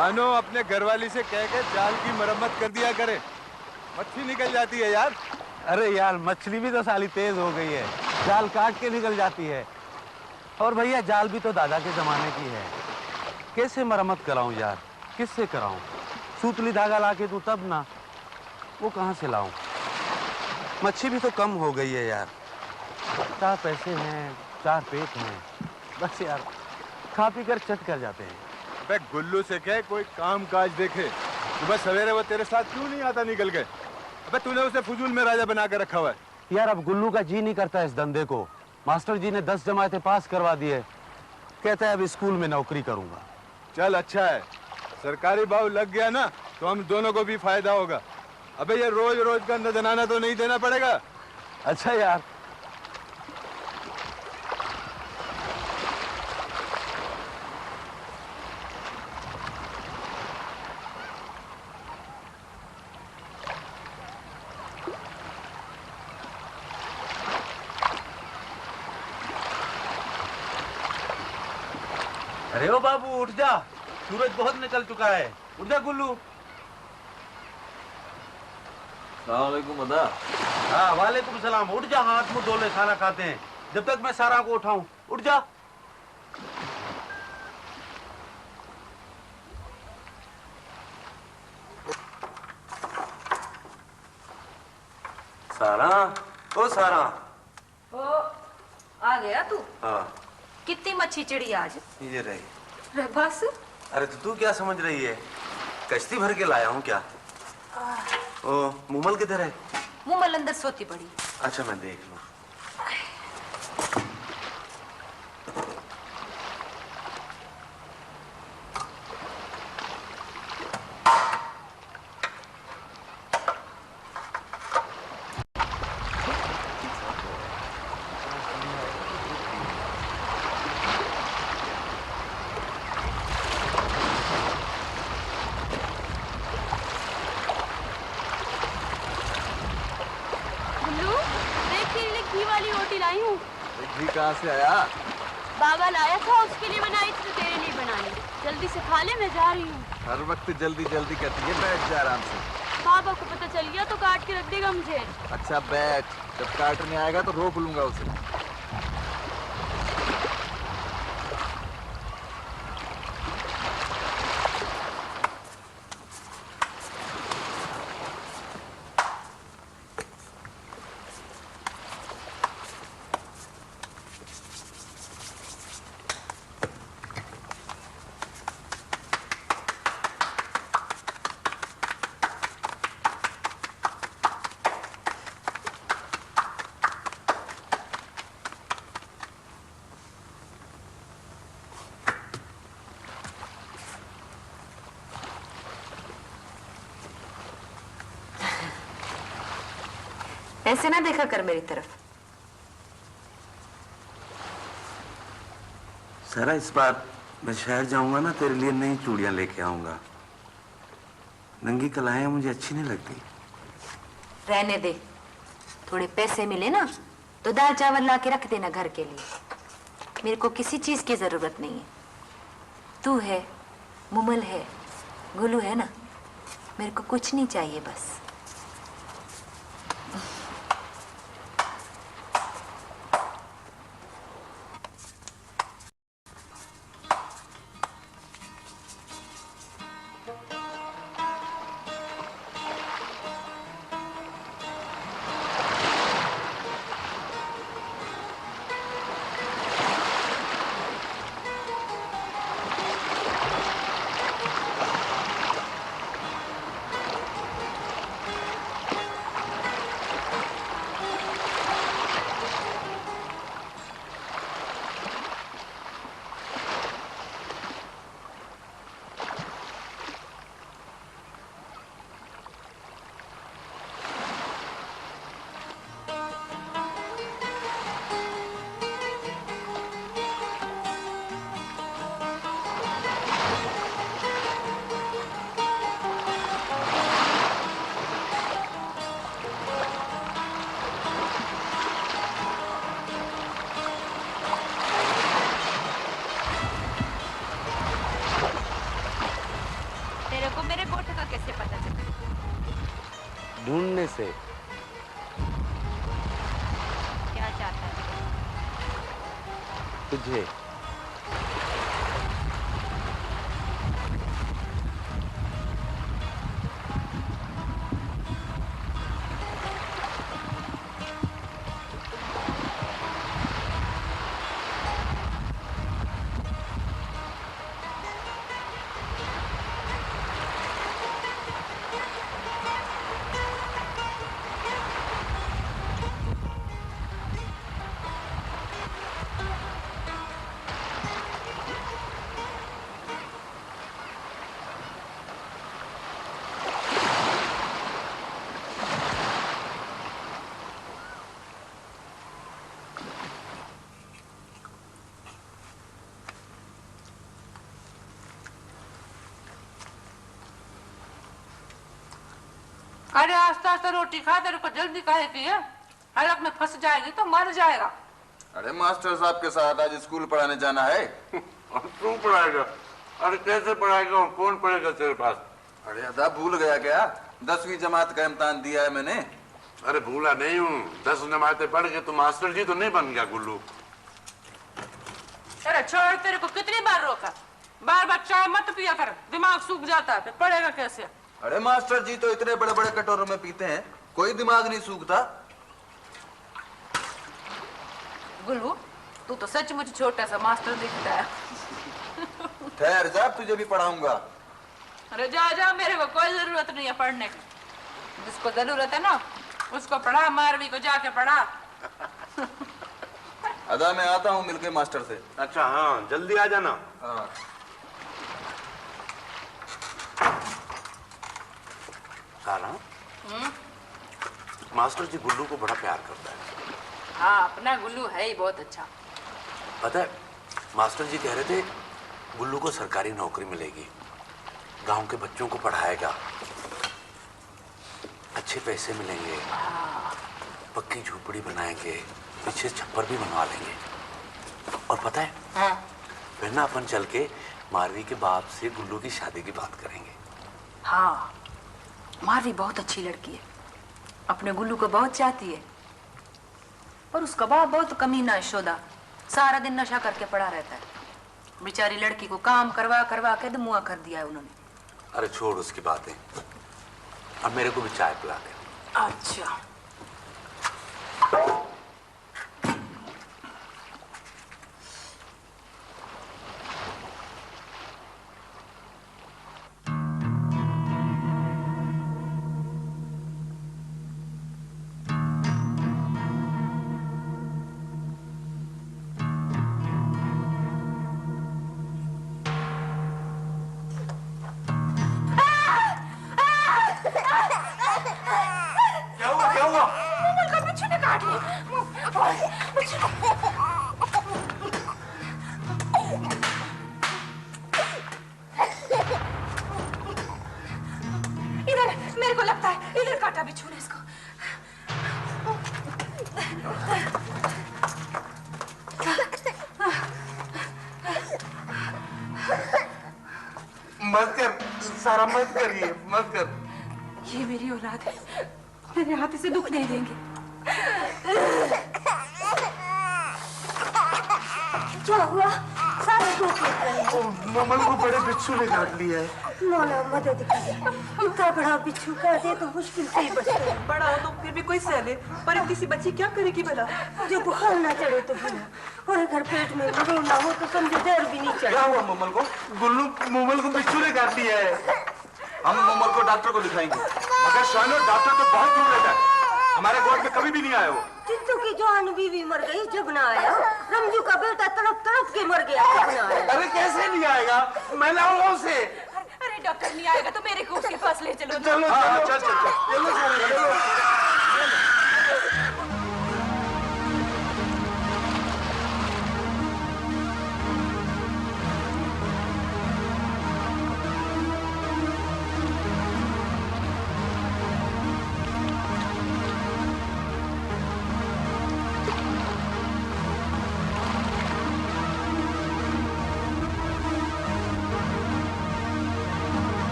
मानो अपने घरवाली से कह के जाल की मरम्मत कर दिया करे, मच्छी निकल जाती है यार। अरे यार मछली भी तो साली तेज हो गई है, जाल काट के निकल जाती है। और भैया जाल भी तो दादा के जमाने की है, कैसे मरम्मत कराऊं यार, किससे कराऊं? सूतली धागा लाके दूं तब ना, वो कहाँ से लाऊं? मच्छी भी तो कम हो गई है यार। 4 पैसे हैं, 4 पेट हैं, बस यार खा पी कर चट कर जाते हैं। अबे गुल्लू से कह कोई काम काज देखे। सुबह सवेरे वो तेरे साथ क्यों नहीं आता निकल के? अबे तूने उसे फजूल में राजा बना के रखा हुआ है। यार अब गुल्लू का जी नहीं करता इस धंधे को। मास्टर जी ने 10 जमातें पास करवा दिए, कहता है अब स्कूल में नौकरी करूंगा। चल अच्छा है, सरकारी भाव लग गया ना तो हम दोनों को भी फायदा होगा। अबे ये रोज रोज का नजराना तो नहीं देना पड़ेगा। अच्छा यार। अरे ओ बाबू उठ जा, सूरज बहुत निकल चुका है, उठ जा गुल्लू। अस्सलाम वालेकुम अदा। हाँ वालेकुम सलाम, उठ जा, हाथ मुंह धो ले, खाना खाते हैं। जब तक मैं सारा को उठाऊं, उठ जा। सारा, ओ सारा। ओ, आ गया तू? हाँ। कितनी मच्छी चिड़ी आज? ये रही। रे बस। अरे तो तू क्या समझ रही है, कश्ती भर के लाया हूँ क्या? ओ मुमल किधर है? मुमल अंदर सोती पड़ी। अच्छा मैं देख लूँ। घी कहाँ से आया? बाबा लाया था, उसके लिए बनाई थी, तो तेरे लिए बनाई। जल्दी से खा ले, मैं जा रही हूँ। हर वक्त जल्दी जल्दी कहती है, बैठ जा आराम से। बाबा को पता चल गया तो काट के रख देगा मुझे। अच्छा बैठ, जब काटने आएगा तो रोक लूंगा उसे। ऐसे ना देखा कर मेरी तरफ। सारा इस बार मैं शहर जाऊंगा ना, तेरे लिए नई चूड़ियां लेके आऊंगा। नंगी कलाएं मुझे अच्छी नहीं लगती। रहने दे, थोड़े पैसे मिले ना तो दाल चावल ला के रख देना घर के लिए। मेरे को किसी चीज की जरूरत नहीं है। तू है, मुमल है, गुलू है ना, मेरे को कुछ नहीं चाहिए बस। से। क्या चाहता है? तुझे। अरे आस्ता आस्ता रोटी खा, तेरे को जल्दी काहे की है? हड़क में फंस जाएगी तो मर जाएगा। अरे मास्टर साहब के साथ आज स्कूल पढ़ाने जाना है। तू पढ़ाएगा? अरे कैसे पढ़ाएगा और कौन पढ़ेगा तेरे पास? अरे अदा भूल गया क्या? 10वीं जमात का इम्तिहान दिया है मैंने। अरे भूला नहीं हूँ, 10 जमातें पढ़ के तू मास्टर जी तो नहीं बन गया गुल्लू। अरे छोड़, तेरे को कितनी बार रोका, बार बार चाय मत पिया कर, दिमाग सूख जाता है, फिर पढ़ेगा कैसे? अरे मास्टर जी तो इतने बड़े बड़े कटोरों में पीते हैं, कोई दिमाग नहीं सूखता। गुल्लू, तू तो सचमुच छोटा सा मास्टर दिखता है। ठहर जा, तुझे भी पढ़ाऊंगा। अरे जा जा, मेरे को कोई जरूरत नहीं है पढ़ने की। जिसको जरूरत है ना उसको पढ़ा, मारवी को जाके पढ़ा। अदा मैं आता हूँ मिलके मास्टर से। अच्छा हाँ, जल्दी आ जाना। हाँ। सारा, मास्टर जी गुल्लू को बड़ा प्यार करता है। हाँ, अपना गुल्लू है ही बहुत अच्छा। पता है, मास्टर जी कह रहे थे गुल्लू को सरकारी नौकरी मिलेगी, गांव के बच्चों को पढ़ाएगा, अच्छे पैसे मिलेंगे, पक्की झोपड़ी बनाएंगे, पीछे छप्पर भी बनवा लेंगे। और पता है, हाँ। फिर ना अपन चल के मारवी के बाप से गुल्लू की शादी की बात करेंगे। हाँ, मारवी बहुत अच्छी लड़की है, अपने गुल्लू को बहुत चाहती है, पर उसका बाप बहुत कमीना है शोदा, सारा दिन नशा करके पड़ा रहता है। बेचारी लड़की को काम करवा करवा के मुआ कर दिया है उन्होंने। अरे छोड़ उसकी बातें, अब मेरे को भी चाय पिला दे। अच्छा। इधर, मेरे को लगता है इधर काटा बिच्छू ने इसको। मत कर सारा, मत करिए, मत कर। ये मेरी औलाद है, मेरे हाथ से दुख नहीं देंगे। क्या हुआ? सारे दुख निकल रहे। ममल को बड़े बिच्छू ने काट लिया है। मौला मदद करे, इतना बड़ा बिच्छू काटे तो मुश्किल से ही बचते हैं। बड़ा हो तो फिर भी कोई सह ले, पर इतनी सी बच्ची क्या करेगी भला? जो बुखार ना चढ़े तो भला, और अगर पेट में मरोड़ ना हो तो समझो डर भी नहीं क्या चढ़े। हुआ ममल को? गुल्लू, ममल को बिच्छू ने काट लिया है। हम ममल को डॉक्टर को दिखाएंगे। मगर शानो, डॉक्टर तो बहुत दूर रहता है, हमारे गोद में कभी भी नहीं आया वो। चिंटू की जवान बीवी मर गई जब ना आया, रमजू का बेटा तड़प तड़प के मर गया जब ना आया। अरे कैसे नहीं आएगा, मैं लाऊंगा उसे। अरे डॉक्टर नहीं आएगा तो मेरे को उसके पास ले चलो। चलो हाँ, चल चल चल।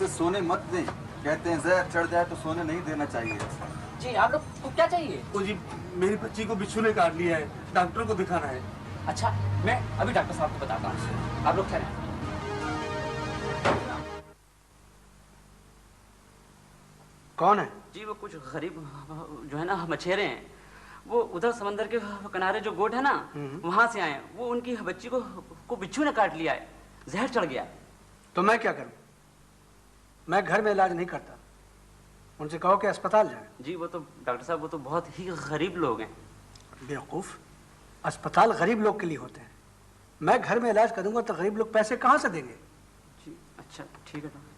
इसे सोने मत दें। कहते हैं जहर चढ़ जाए तो सोने नहीं देना चाहिए। जी आप लोग को क्या चाहिए? ओ जी, मेरी बच्ची को बिच्छू ने काट लिया है, डॉक्टर को दिखाना है। अच्छा, मैं अभी डॉक्टर साहब को बताता हूँ, आप लोग ठहरें। कौन है? जी वो कुछ गरीब जो है ना मछेरे हैं, वो उधर समंदर के किनारे जो गोट है ना वहां से आए हैं। वो उनकी बच्ची को बिच्छू ने काट लिया है, जहर चढ़ गया। तो मैं क्या करूं? मैं घर में इलाज नहीं करता, उनसे कहो कि अस्पताल जाएं। जी वो तो डॉक्टर साहब वो तो बहुत ही गरीब लोग हैं। बेवकूफ, अस्पताल गरीब लोग के लिए होते हैं। मैं घर में इलाज करूंगा तो गरीब लोग पैसे कहां से देंगे? जी अच्छा ठीक है डॉक्टर।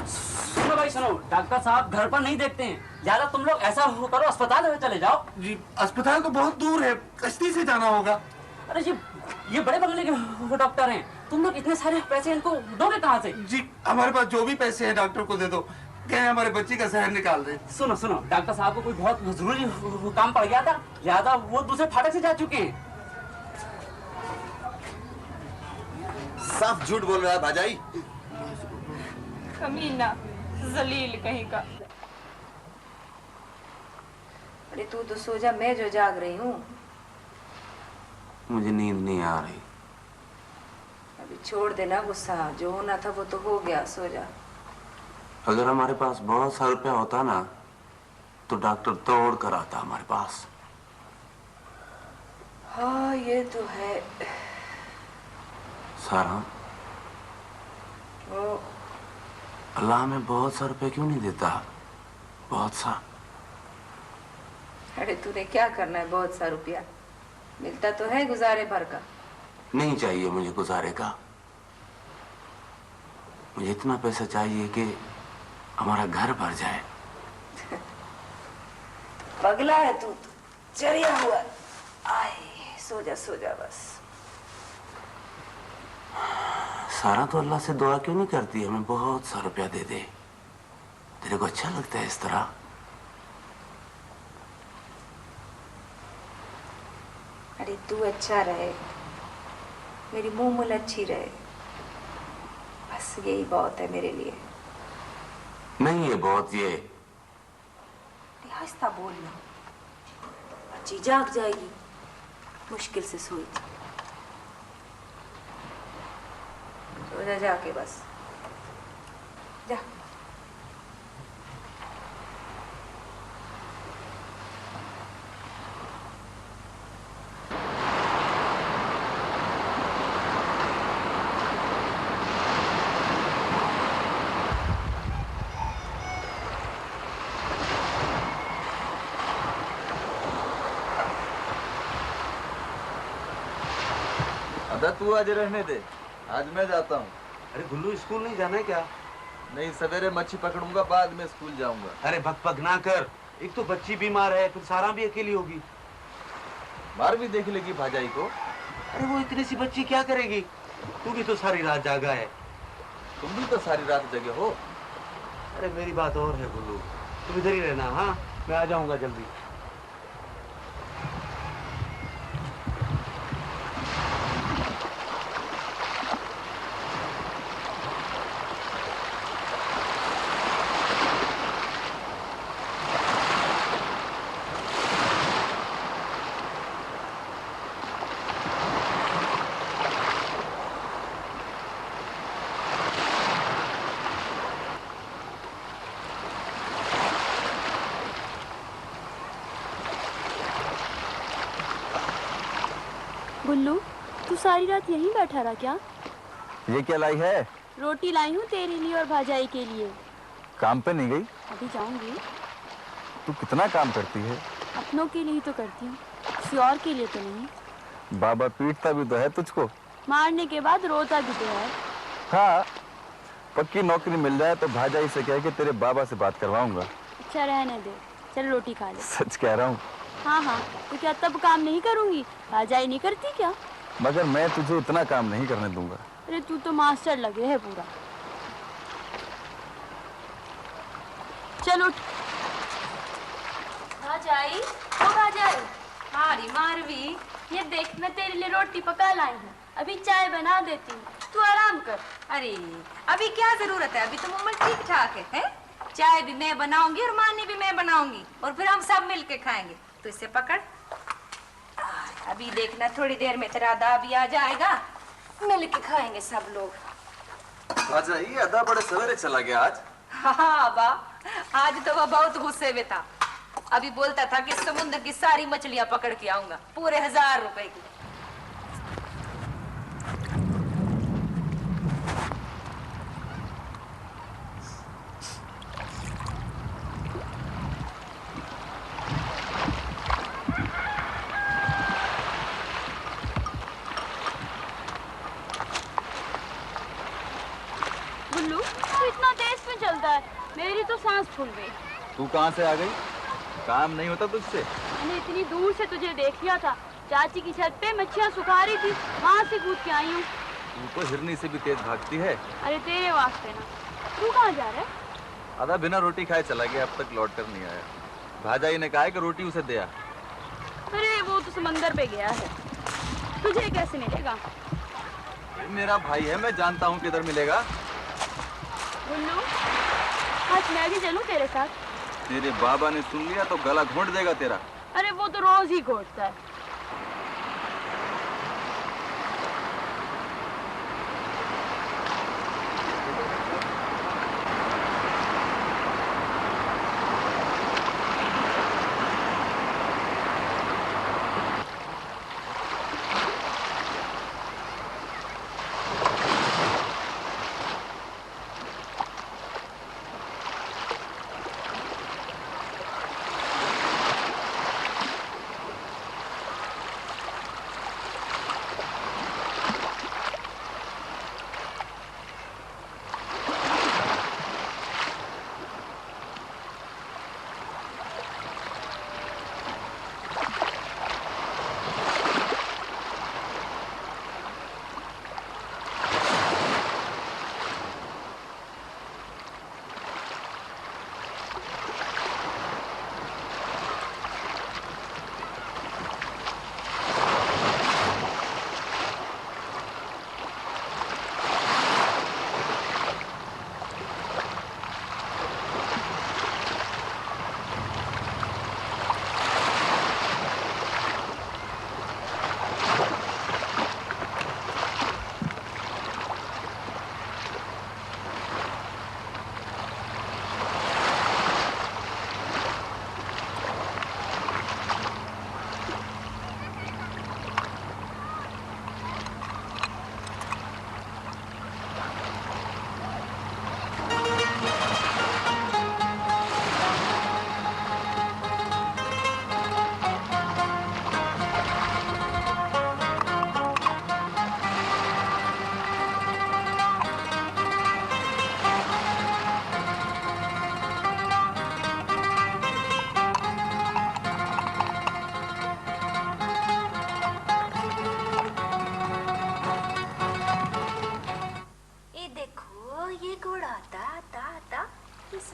सुनो भाई सुनो, डॉक्टर साहब घर पर नहीं देखते हैं, ज्यादा तुम लोग ऐसा करो अस्पताल चले जाओ। जी अस्पताल तो बहुत दूर है, कश्ती से जाना होगा। अरे जी ये बड़े बंगले के डॉक्टर हैं, तुम लोग इतने सारे पैसे इनको दोगे कहाँ से? जी हमारे पास जो भी पैसे हैं डॉक्टर को दे दो, क्या हमारे बच्ची का जहर निकाल दे। सुनो सुनो, डॉक्टर साहब को कोई बहुत जरूरी काम पड़ गया था, लिहाजा वो दूसरे फाटक से जा चुके हैं। साफ झूठ बोल रहा है भाजाई। कमीना, जलील कहीं का। अरे तू तो सो जा, मैं जो जाग रही हूँ। मुझे नींद नहीं आ रही। अभी छोड़ देना गुस्सा, जो होना था वो तो हो गया, सो जा। अगर हमारे पास बहुत सा रुपया होता ना तो डॉक्टर तोड़ कर आता हमारे पास। हाँ ये तो है। सारा, ओ अल्लाह हमें बहुत सा रुपया क्यों नहीं देता? बहुत सा। अरे तूने क्या करना है बहुत सा रुपया? मिलता तो है गुजारे भर का। नहीं चाहिए मुझे गुजारे का, मुझे इतना पैसा चाहिए कि हमारा घर भर जाए। पगला है तू तो, चढ़िया हुआ। आए सो जा बस। सारा तो अल्लाह से दुआ क्यों नहीं करती हमें बहुत सा रुपया दे दे? तेरे को अच्छा लगता है इस तरह? अरे तू अच्छा रहे, मेरी मुंह अच्छी रहे, बस यही बहुत है मेरे लिए। नहीं ये बहुत ये। आहिस्ता बोलना, बच्ची जाग जाएगी, मुश्किल से सोई थी। सो जा जाके बस, जा। अदा तू आज रहने दे, आज मैं जाता हूँ। अरे गुल्लू स्कूल नहीं जाना है क्या? नहीं, सवेरे मच्छी पकड़ूंगा, बाद में स्कूल जाऊंगा। अरे बक ना कर, एक तो बच्ची बीमार है, फिर सारा भी अकेली होगी। मार भी देख लेगी भाजाई को। अरे वो इतनी सी बच्ची क्या करेगी? तू भी तो सारी रात जागा है। तुम भी तो सारी रात जगे हो। अरे मेरी बात और है गुल्लू, तुम इधर ही रहना। हाँ मैं आ जाऊंगा जल्दी। गुल्लू, तू सारी रात यहीं बैठा रहा क्या? ये क्या लाई है? रोटी लाई हूँ तेरे लिए और भाजाई के लिए। काम पे नहीं गई? अभी जाऊंगी। तू कितना काम करती है? अपनों के लिए तो करती हूँ, किसी और के लिए तो नहीं। बाबा पीटता भी तो है तुझको, मारने के बाद रोता भी तो है। हाँ, पक्की नौकरी मिल जाए तो भाजाई से कह के तेरे बाबा से बात करवाऊंगा। अच्छा रहने दे, चल रोटी खा ले। सच कह रहा हूँ। हाँ हाँ, तो क्या तब काम नहीं करूंगी? भाजाई नहीं करती क्या? मगर मैं तुझे इतना काम नहीं करने दूंगा। अरे तू तो मास्टर लगे है पूरा। चल उठ। भाजाई, ओ भाजाई, मारी मारवी। ये देख, मैं तेरे लिए रोटी पका लाई हूँ, अभी चाय बना देती हूँ, तू आराम कर। अरे अभी क्या जरूरत है, अभी तो उम्र ठीक ठाक है? चाय भी मैं बनाऊंगी और मानी भी मैं बनाऊंगी और फिर हम सब मिलके खाएंगे। तो इसे पकड़, अभी देखना थोड़ी देर में तेरा अदा भी आ जाएगा, मिलके खाएंगे सब लोग। अच्छा, ये अदा बड़े सवेरे चला गया आज। हाँ बा, आज तो वह बहुत गुस्से में था। अभी बोलता था कि समुद्र की सारी मछलियां पकड़ के आऊंगा, पूरे 1000 रुपए की। गुल्लू, तू इतना तेज क्यों चलता है? मेरी तो सांस फूल गई। तू कहाँ से आ गई? काम नहीं होता तुझसे? मैंने इतनी दूर से तुझे देख लिया था, चाची की छत पे मच्छियाँ सुखा रही थी, वहाँ से कूद के आई हूँ। तू तो हिरनी से भी तेज भागती है। अरे तेरे वास्ते ना। तू कहाँ जा रहा है? आधा बिना रोटी खाए चला गया, अब तक लौट कर नहीं आया। भाजाई ने कहा है कि रोटी उसे दे आ। अरे वो तो समंदर पे गया है, तुझे कैसे मिलेगा? मेरा भाई है, मैं जानता हूँ किधर मिलेगा। गुल्लू, आज मैं भी चलूं तेरे साथ? तेरे बाबा ने सुन लिया तो गला घोंट देगा तेरा। अरे वो तो रोज ही घोटता है।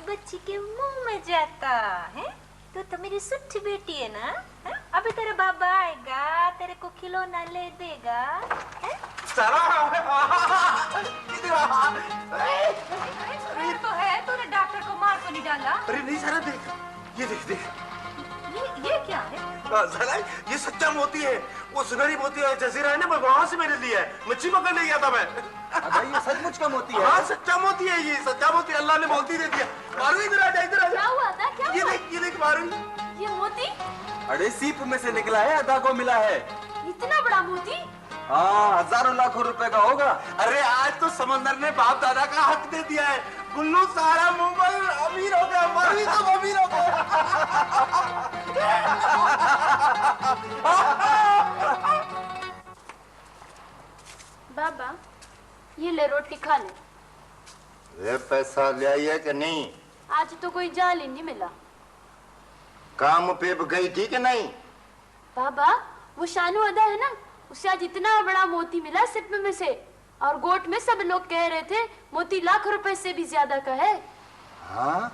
बच्ची के मुंह में जाता है। तो मेरी सुट्ठी बेटी है ना है? अभी तेरा बाबा आएगा, तेरे को खिलौना ले देगा है? तो है, तूने डॉक्टर को मार तो नहीं डाला? अरे नहीं सारा, देख ये देख देख ये क्या है? साला ये सच्चा मोती है। वो सुनहरी मोती है जजीरा है ना, मैं वहां से मैंने लिया है, मच्छी पकड़ने गया था मैं। भाई ये सचमुच का मोती है? हाँ सच्चा मोती है, ये सच्चा मोती अल्लाह ने मोती दे दिया। मारू इधर आ जा, इधर आ जा। क्या हुआ था? क्या ये हुआ? देख, ये देख मारू। ये मोती? अरे सीप में से निकला है, अदा को मिला है। इतना बड़ा मोती? हाँ, हजारों लाखों रुपए का होगा। अरे आज तो समंदर ने बाप दादा का हक दे दिया है। गुल्लू सारा मुंबई अमीर हो गया, मरी सब अमीर हो गया। बाबा ये ले रोटी खा ले। ये पैसा ले आई है कि नहीं? आज तो कोई जाल ही नहीं मिला। काम पे गई थी कि नहीं? बाबा वो शानू अदा है ना, उसे आज इतना बड़ा मोती मिला सिप में से, और गोट में सब लोग कह रहे थे मोती लाख रुपए से भी ज्यादा का है। हाँ,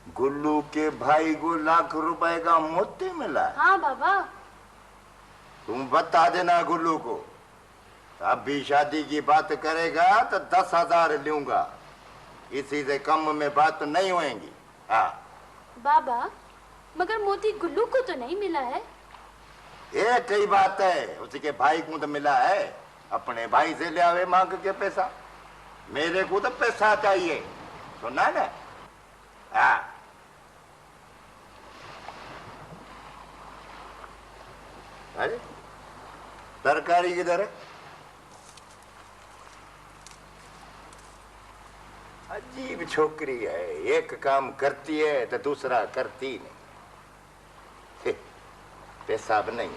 गुल्लू के भाई को लाख रुपए का मोती मिला? हाँ बाबा। तुम बता देना गुल्लू को, अब भी शादी की बात करेगा तो 10,000 लूंगा, इसी से कम में बात नहीं होएगी। हाँ बाबा, मगर मोती गुल्लू को तो नहीं मिला है। ये कई बात है, उसके भाई को तो मिला है, अपने भाई से ले आवे मांग के पैसा, मेरे को तो पैसा चाहिए, सुना ना? हाँ अरे तरकारी किधर है? अजीब छोकरी है, एक काम करती है तो दूसरा करती नहीं, पेशाब नहीं।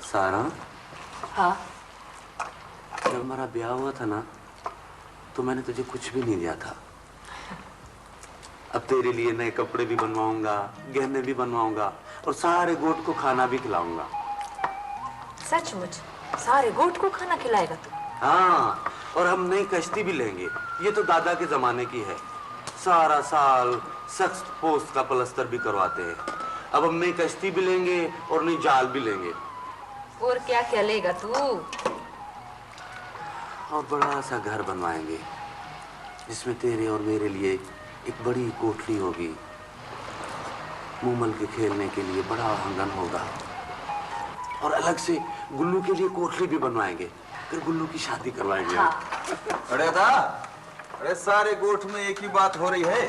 सारा, हाँ जब हमारा ब्याह हुआ था ना तो मैंने तुझे कुछ भी नहीं दिया था। अब तेरे लिए नए कपड़े भी बनवाऊंगा, गहने भी बनवाऊंगा और सारे गोट को खाना भी खिलाऊंगा। सचमुच सारे गोट को खाना खिलाएगा तू? हाँ, और हम नई कश्ती भी लेंगे, ये तो दादा के जमाने की है। सारा साल सख्त पोस्ट का प्लस्तर भी करवाते हैं। अब हम नई कश्ती भी लेंगे और नई जाल भी लेंगे। और क्या क्या लेगा तू? और बड़ा सा घर बनवाएंगे जिसमें तेरे और मेरे लिए एक बड़ी कोठरी होगी, मूमल के खेलने के लिए बड़ा आंगन होगा और अलग से गुल्लू के लिए कोठरी भी बनवाएंगे, फिर गुल्लू की शादी करवाएंगे। अरे दा, अरे सारे गोठ में एक ही बात हो रही है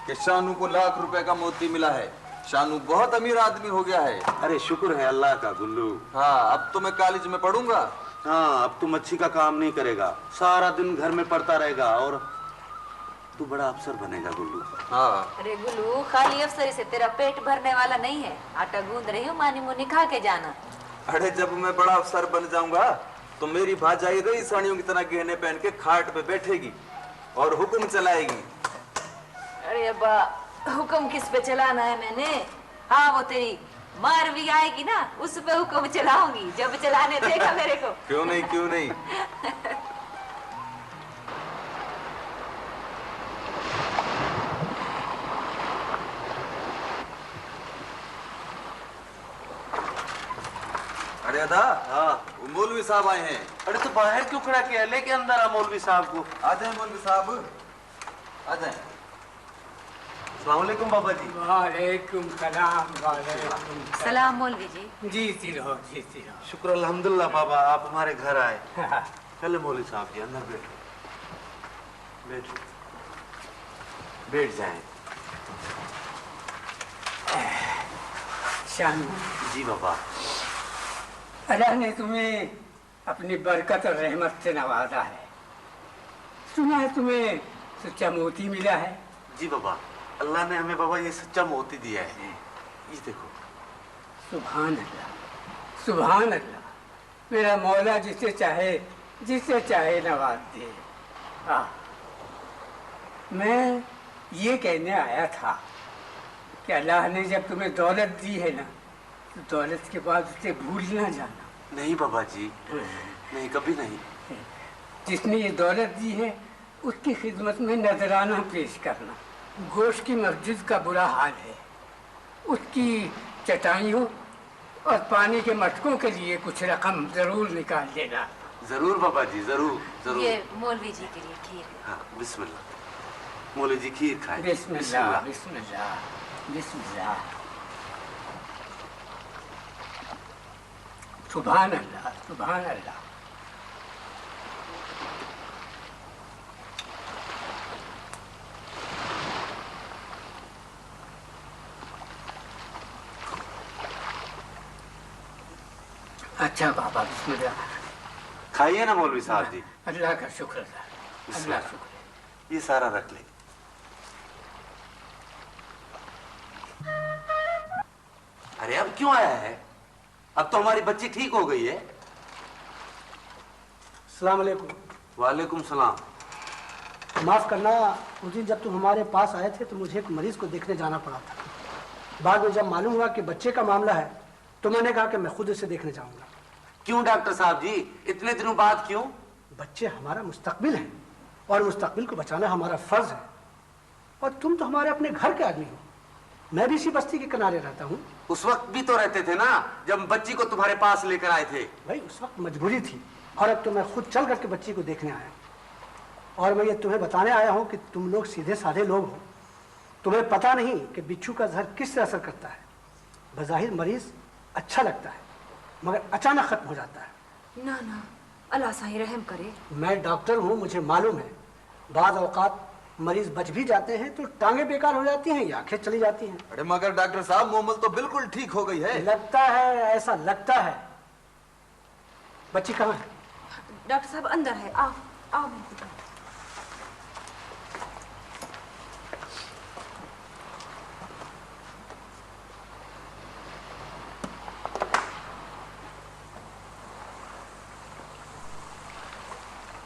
कि शानू को लाख रुपए का मोती मिला है। शानू बहुत अमीर आदमी हो गया है। अरे शुक्र है अल्लाह का गुल्लू। हाँ, अब तो मैं कॉलेज में पढ़ूंगा। हाँ, अब तू मच्छी का काम नहीं करेगा, सारा दिन घर में पढ़ता रहेगा और तू बड़ा अफसर बनेगा गुल्लू। हाँ। अरे गुल्लू, खाली अफसरी से तेरा पेट भरने वाला नहीं है। आटा गूंद रही हूँ, मानी मुनी खा के जाना। अरे जब मैं बड़ा अफसर बन जाऊंगा तो मेरी भाजाई रही साड़ियों की तरह गहने पहन के खाट पे बैठेगी और हुक्म चलाएगी। अरे अब्बा, हुक्म किस पे चलाना है मैंने? हाँ, वो तेरी मार भी आएगी ना, उस पे हुक्म चलाऊंगी, जब चलाने देगा मेरे को। क्यों नहीं, क्यों नहीं। अरे अदा, हाँ, वो मौलवी साहब आए हैं। अरे तो बाहर क्यों खड़ा किया, लेके अंदर आ मौलवी साहब को। आ जाए मौलवी साहब, आ जाए। अस्सलाम वालेकुम बाबा जी। वालेकुम सलाम। वालेकुम सलाम मौलवी जी। जीती रहो, जीती रहो। शुक्र अल्हम्दुलिल्लाह बाबा, आप हमारे घर आए। चले मौलवी साहब जी, अंदर बैठो, बैठो, बैठ जाएं। शानू जी बाबा। अल्लाह ने तुम्हें अपनी बरकत और रहमत से नवाजा है। सुना है तुम्हें सच्चा मोती मिला है। जी बाबा, अल्लाह ने हमें बाबा ये सच्चा मोती दिया है, ये देखो। सुभान अल्लाह, सुभान अल्लाह। मेरा मौला जिसे चाहे नवाज दे। मैं ये कहने आया था कि अल्लाह ने जब तुम्हें दौलत दी है ना, तो दौलत के बाद उसे भूल ना जाना। नहीं बाबा जी, नहीं, कभी नहीं। जिसने ये दौलत दी है उसकी खिदमत में नजराना पेश करना। गोश्त की मस्जिद का बुरा हाल है, उसकी चटाइयों और पानी के मटकों के लिए कुछ रकम जरूर निकाल लेना। जरूर बाबा जी, जरूर जरूर। ये मौलवी जी के लिए खीर। हाँ, बिस्मिल्लाह। मौलवी जी खीर खाएं। बिस्मिल्लाह, बिस्मिल्लाह, बिस्मिल्लाह। सुभान अल्लाह, सुभान अल्लाह। अच्छा बाबा, बिस्मिल्लाह। खाइए ना मौलवी साहब जी। अल्लाह का शुक्र है, अल्लाह का शुक्र है। ये सारा रख ले। अरे अब क्यों आया है? अब तो हमारी बच्ची ठीक हो गई है। अस्सलाम वालेकुम। वालेकुम सलाम। माफ करना, उस दिन जब तुम हमारे पास आए थे तो मुझे एक मरीज को देखने जाना पड़ा था। बाद में जब मालूम हुआ कि बच्चे का मामला है तो मैंने कहा कि मैं खुद इसे देखने जाऊंगा। क्यों डॉक्टर साहब जी, इतने दिनों बाद क्यों? बच्चे हमारा मुस्तकबिल है। और मुस्तकबिल को बचाना हमारा फर्ज है। और तुम तो हमारे अपने घर के आदमी हो। मैं भी इसी बस्ती के किनारे रहता हूँ। उस वक्त भी तो रहते थे ना, जब बच्ची को तुम्हारे पास लेकर आए थे। भाई उस वक्त मजबूरी थी, और अब तो मैं खुद चल करके बच्ची को देखने आया। और मैं ये तुम्हें बताने आया हूँ कि तुम लोग सीधे साधे लोग हो। तुम्हें पता नहीं कि बिच्छू का जहर किस तरह असर करता है। बज़ाहिर मरीज अच्छा लगता है, मगर अचानक खत्म हो जाता है। ना ना, अल्लाह साईं रहम करे। मैं डॉक्टर हूँ, मुझे मालूम है बाज़ औक़ात मरीज बच भी जाते हैं तो टांगे बेकार हो जाती हैं या आंखें चली जाती हैं। अरे मगर डॉक्टर साहब मोमल तो बिल्कुल ठीक हो गई है। लगता है, ऐसा लगता है। बच्ची कहाँ है? डॉक्टर साहब अंदर है। आओ आओ।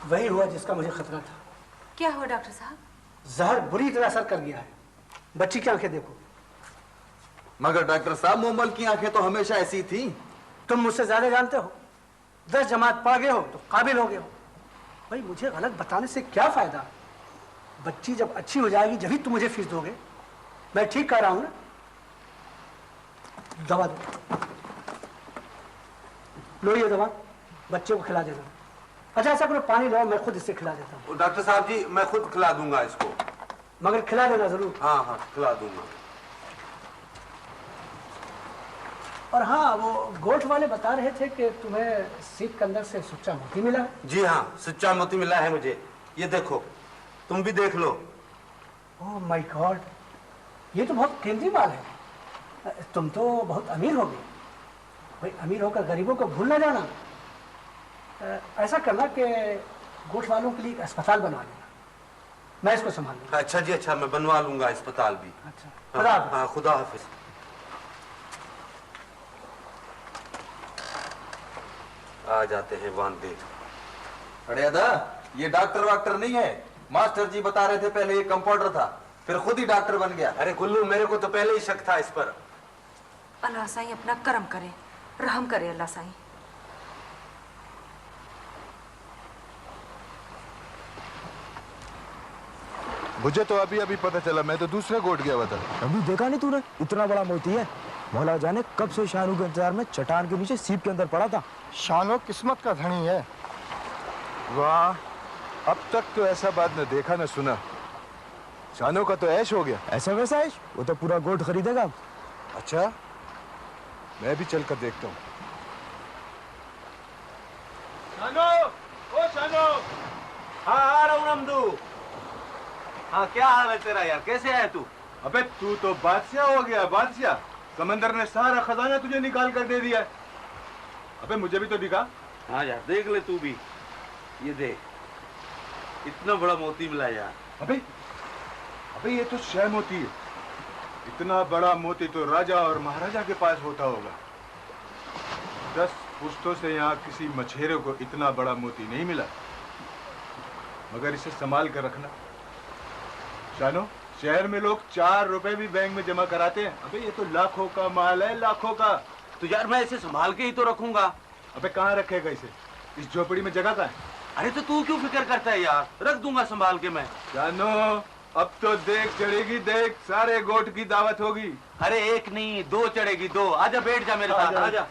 वही हुआ जिसका मुझे खतरा था। क्या हुआ डॉक्टर साहब? जहर बुरी तरह असर कर गया है। बच्ची की आंखें देखो। मगर डॉक्टर साहब मोमल की आंखें तो हमेशा ऐसी थी। तुम मुझसे ज्यादा जानते हो। 10 जमात पढ़ गए हो तो काबिल हो गए हो। भाई मुझे गलत बताने से क्या फायदा? बच्ची जब अच्छी हो जाएगी जब ही तुम मुझे फीस दोगे। मैं ठीक कह रहा हूं ना? दवा दो। लो ये दवा, बच्चे को खिला देना। अच्छा ऐसा करो, पानी लो, मैं खुद इससे खिला देता हूँ। डॉक्टर साहब जी मैं खुद खिला दूंगा इसको। मगर खिला देना जरूर। हाँ हाँ खिला दूंगा। और हाँ, वो गोठ वाले बता रहे थे कि तुम्हें सीप के अंदर से सच्चा मोती मिला। जी हाँ, सच्चा मोती मिला है मुझे। ये देखो, तुम भी देख लो। ओह माय गॉड, ये तो बहुत कीमती माल है। तुम तो बहुत अमीर हो गए। भाई अमीर होकर गरीबों को भूल ना जाना। ऐसा करना कि गोठ वालों के लिए एक अस्पताल बनवा लेना, मैं इसको संभाल लूंगा। अच्छा जी अच्छा, मैं बनवा लूंगा अस्पताल भी। अच्छा, खुदा हाफिज। हाँ खुदा हाफिज। आ जाते हैं वांदे। अरे अदा, ये डॉक्टर वाक्टर नहीं है। मास्टर जी बता रहे थे पहले ये कंपाउंडर था, फिर खुद ही डॉक्टर बन गया। अरे गुल्लू, मेरे को तो पहले ही शक था इस पर। अल्लाह साईं अपना करम करे, रहम करे अल्लाह साईं। मुझे तो अभी अभी पता चला, मैं तो दूसरे गोट गया हुआ था। अभी देखा नहीं तूने? इतना बड़ा मोती है। मौला जाने कब से शानू के इंतजार में चट्टान के नीचे सीप के अंदर पड़ा था। शानो किस्मत का धनी है। वाह, अब तक तो ऐसा बात न देखा न सुना। शानो का तो ऐश हो गया। ऐसा वैसा ऐश? वो तो पूरा गोट खरीदेगा। अच्छा, मैं भी चलकर देखता हूँ। शानो, ओ शानो। हाँ आ रहा हूँ नमदू। हाँ क्या हाल है तेरा यार, कैसे है तू? अबे तू तो बादशाह हो गया, बादशाह। समंदर ने सारा खजाना तुझे निकाल कर दे दिया। अबे मुझे भी तो दिखा। हाँ यार देख ले तू भी। ये देख, इतना बड़ा मोती मिला यार। अबे अबे ये तो शह मोती है। इतना बड़ा मोती तो राजा और महाराजा के पास होता होगा। 10 पुश्तों से यहाँ किसी मछेरे को इतना बड़ा मोती नहीं मिला। मगर इसे संभाल कर रखना। शानो, शहर में लोग 4 रुपए भी बैंक में जमा कराते हैं। अबे ये तो लाखों का माल है, लाखों का। तो यार मैं इसे संभाल के ही तो रखूंगा। अबे कहाँ रखेगा इसे? इस झोपड़ी में जगह कहाँ है? अरे तो तू क्यों फिक्र करता है यार, रख दूंगा संभाल के मैं। जानो, अब तो देख चढ़ेगी, देख सारे गोट की दावत होगी। अरे एक नहीं 2 चढ़ेगी, 2। आजा बैठ जा मेरे साथ, आजा।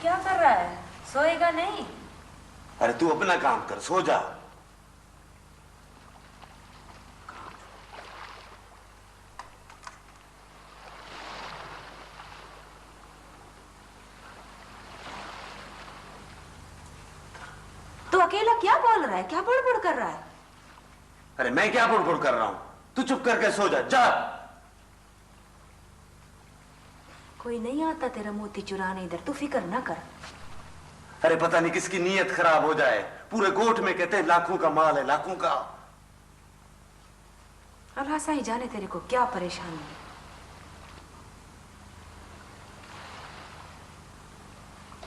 क्या कर रहा है? सोएगा नहीं? अरे तू अपना काम कर, सो जा। तो अकेला क्या बोल रहा है, क्या बुड़बुड़ कर रहा है? अरे मैं क्या बुड़बुड़ कर रहा हूं? तू चुप करके सो जा, जा। कोई नहीं आता तेरा मोती चुराने इधर, तू फिक्र ना कर। अरे पता नहीं किसकी नीयत खराब हो जाए। पूरे गोठ में कहते हैं लाखों का माल है, लाखों का। अल्लाह साईं जाने तेरे को क्या परेशानी है।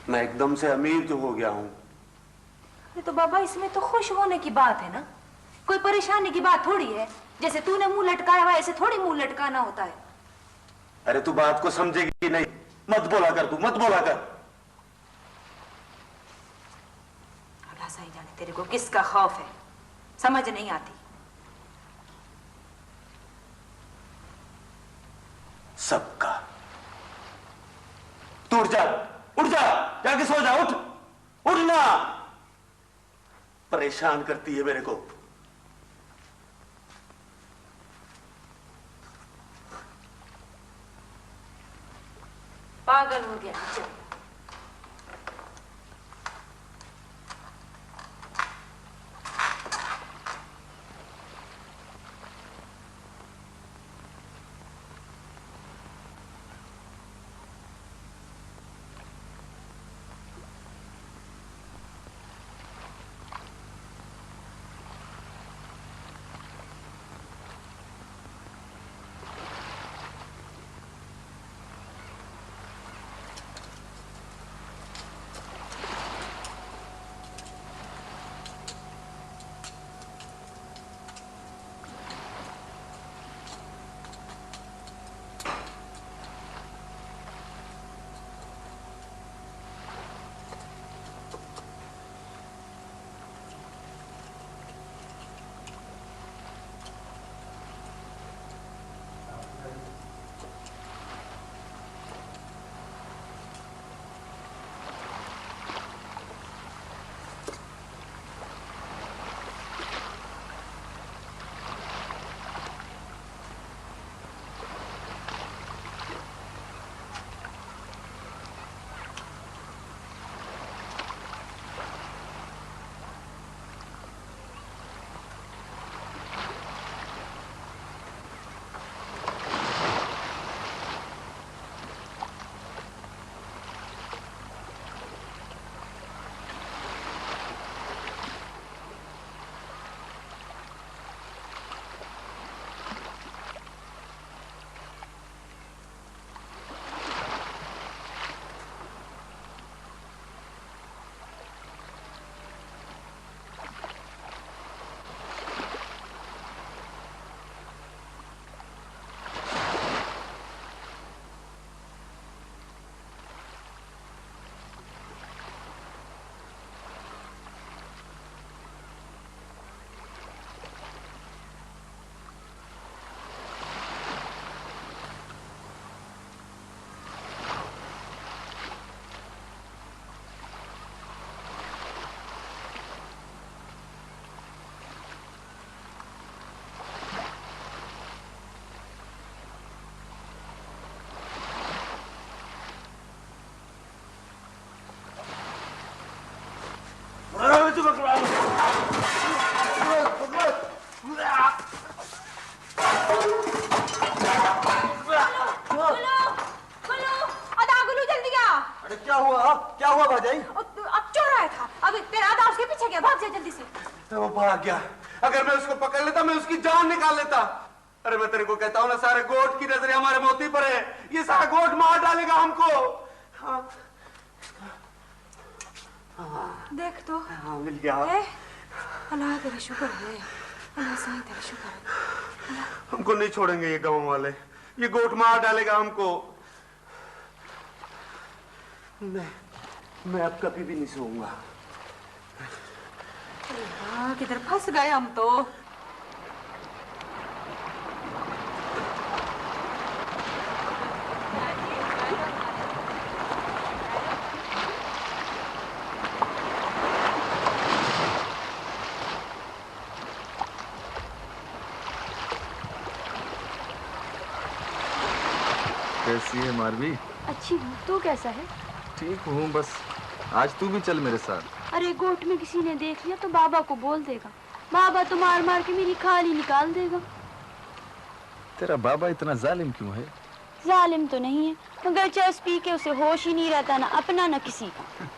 मैं एकदम से अमीर जो हो गया हूँ। ये तो बाबा इसमें तो खुश होने की बात है ना, कोई परेशानी की बात थोड़ी है। जैसे तूने मुंह लटकाया हुआ ऐसे थोड़ी मुंह लटकाना होता है। अरे तू बात को समझेगी नहीं, मत बोला कर, तू मत बोला कर। अल्लाह सही जाने तेरे को किसका खौफ है, समझ नहीं आती। सबका। तू उठ जा, उठ जा, जाके सो जा, उठ, उठना। परेशान करती है मेरे को। पागल हो गया। चल क्या हुआ भाजाई? अब चोर आया था, अब तेरा आधा उसके पीछे गया, भाग जा जल्दी से। तो वो भाग गया। अगर मैं उसको पकड़ लेता मैं उसकी जान निकाल लेता। अरे मैं तेरे को कहता हूँ ना, सारे गोट की नजरें हमारे मोती पर है, ये सारा गोट मार डालेगा हमको। हाँ। देख तो मिल गया। अल्लाह तेरा शुक्र है, अल्लाह सही तेरा शुक्र है। हमको नहीं छोड़ेंगे ये गांव वाले, ये गोट मार डालेगा हमको। मैं अब कभी भी नहीं सोऊंगा। हाँ, किधर फंस गए हम तो। कैसी है मारवी? अच्छी हूँ, तू कैसा है? ठीक हूँ, बस आज तू भी चल मेरे साथ। अरे गोट में किसी ने देख लिया तो बाबा को बोल देगा, बाबा तो मार मार के मेरी खाली निकाल देगा। तेरा बाबा इतना जालिम क्यों है? जालिम तो नहीं है, मगर चर्च पी के उसे होश ही नहीं रहता, ना अपना ना किसी का।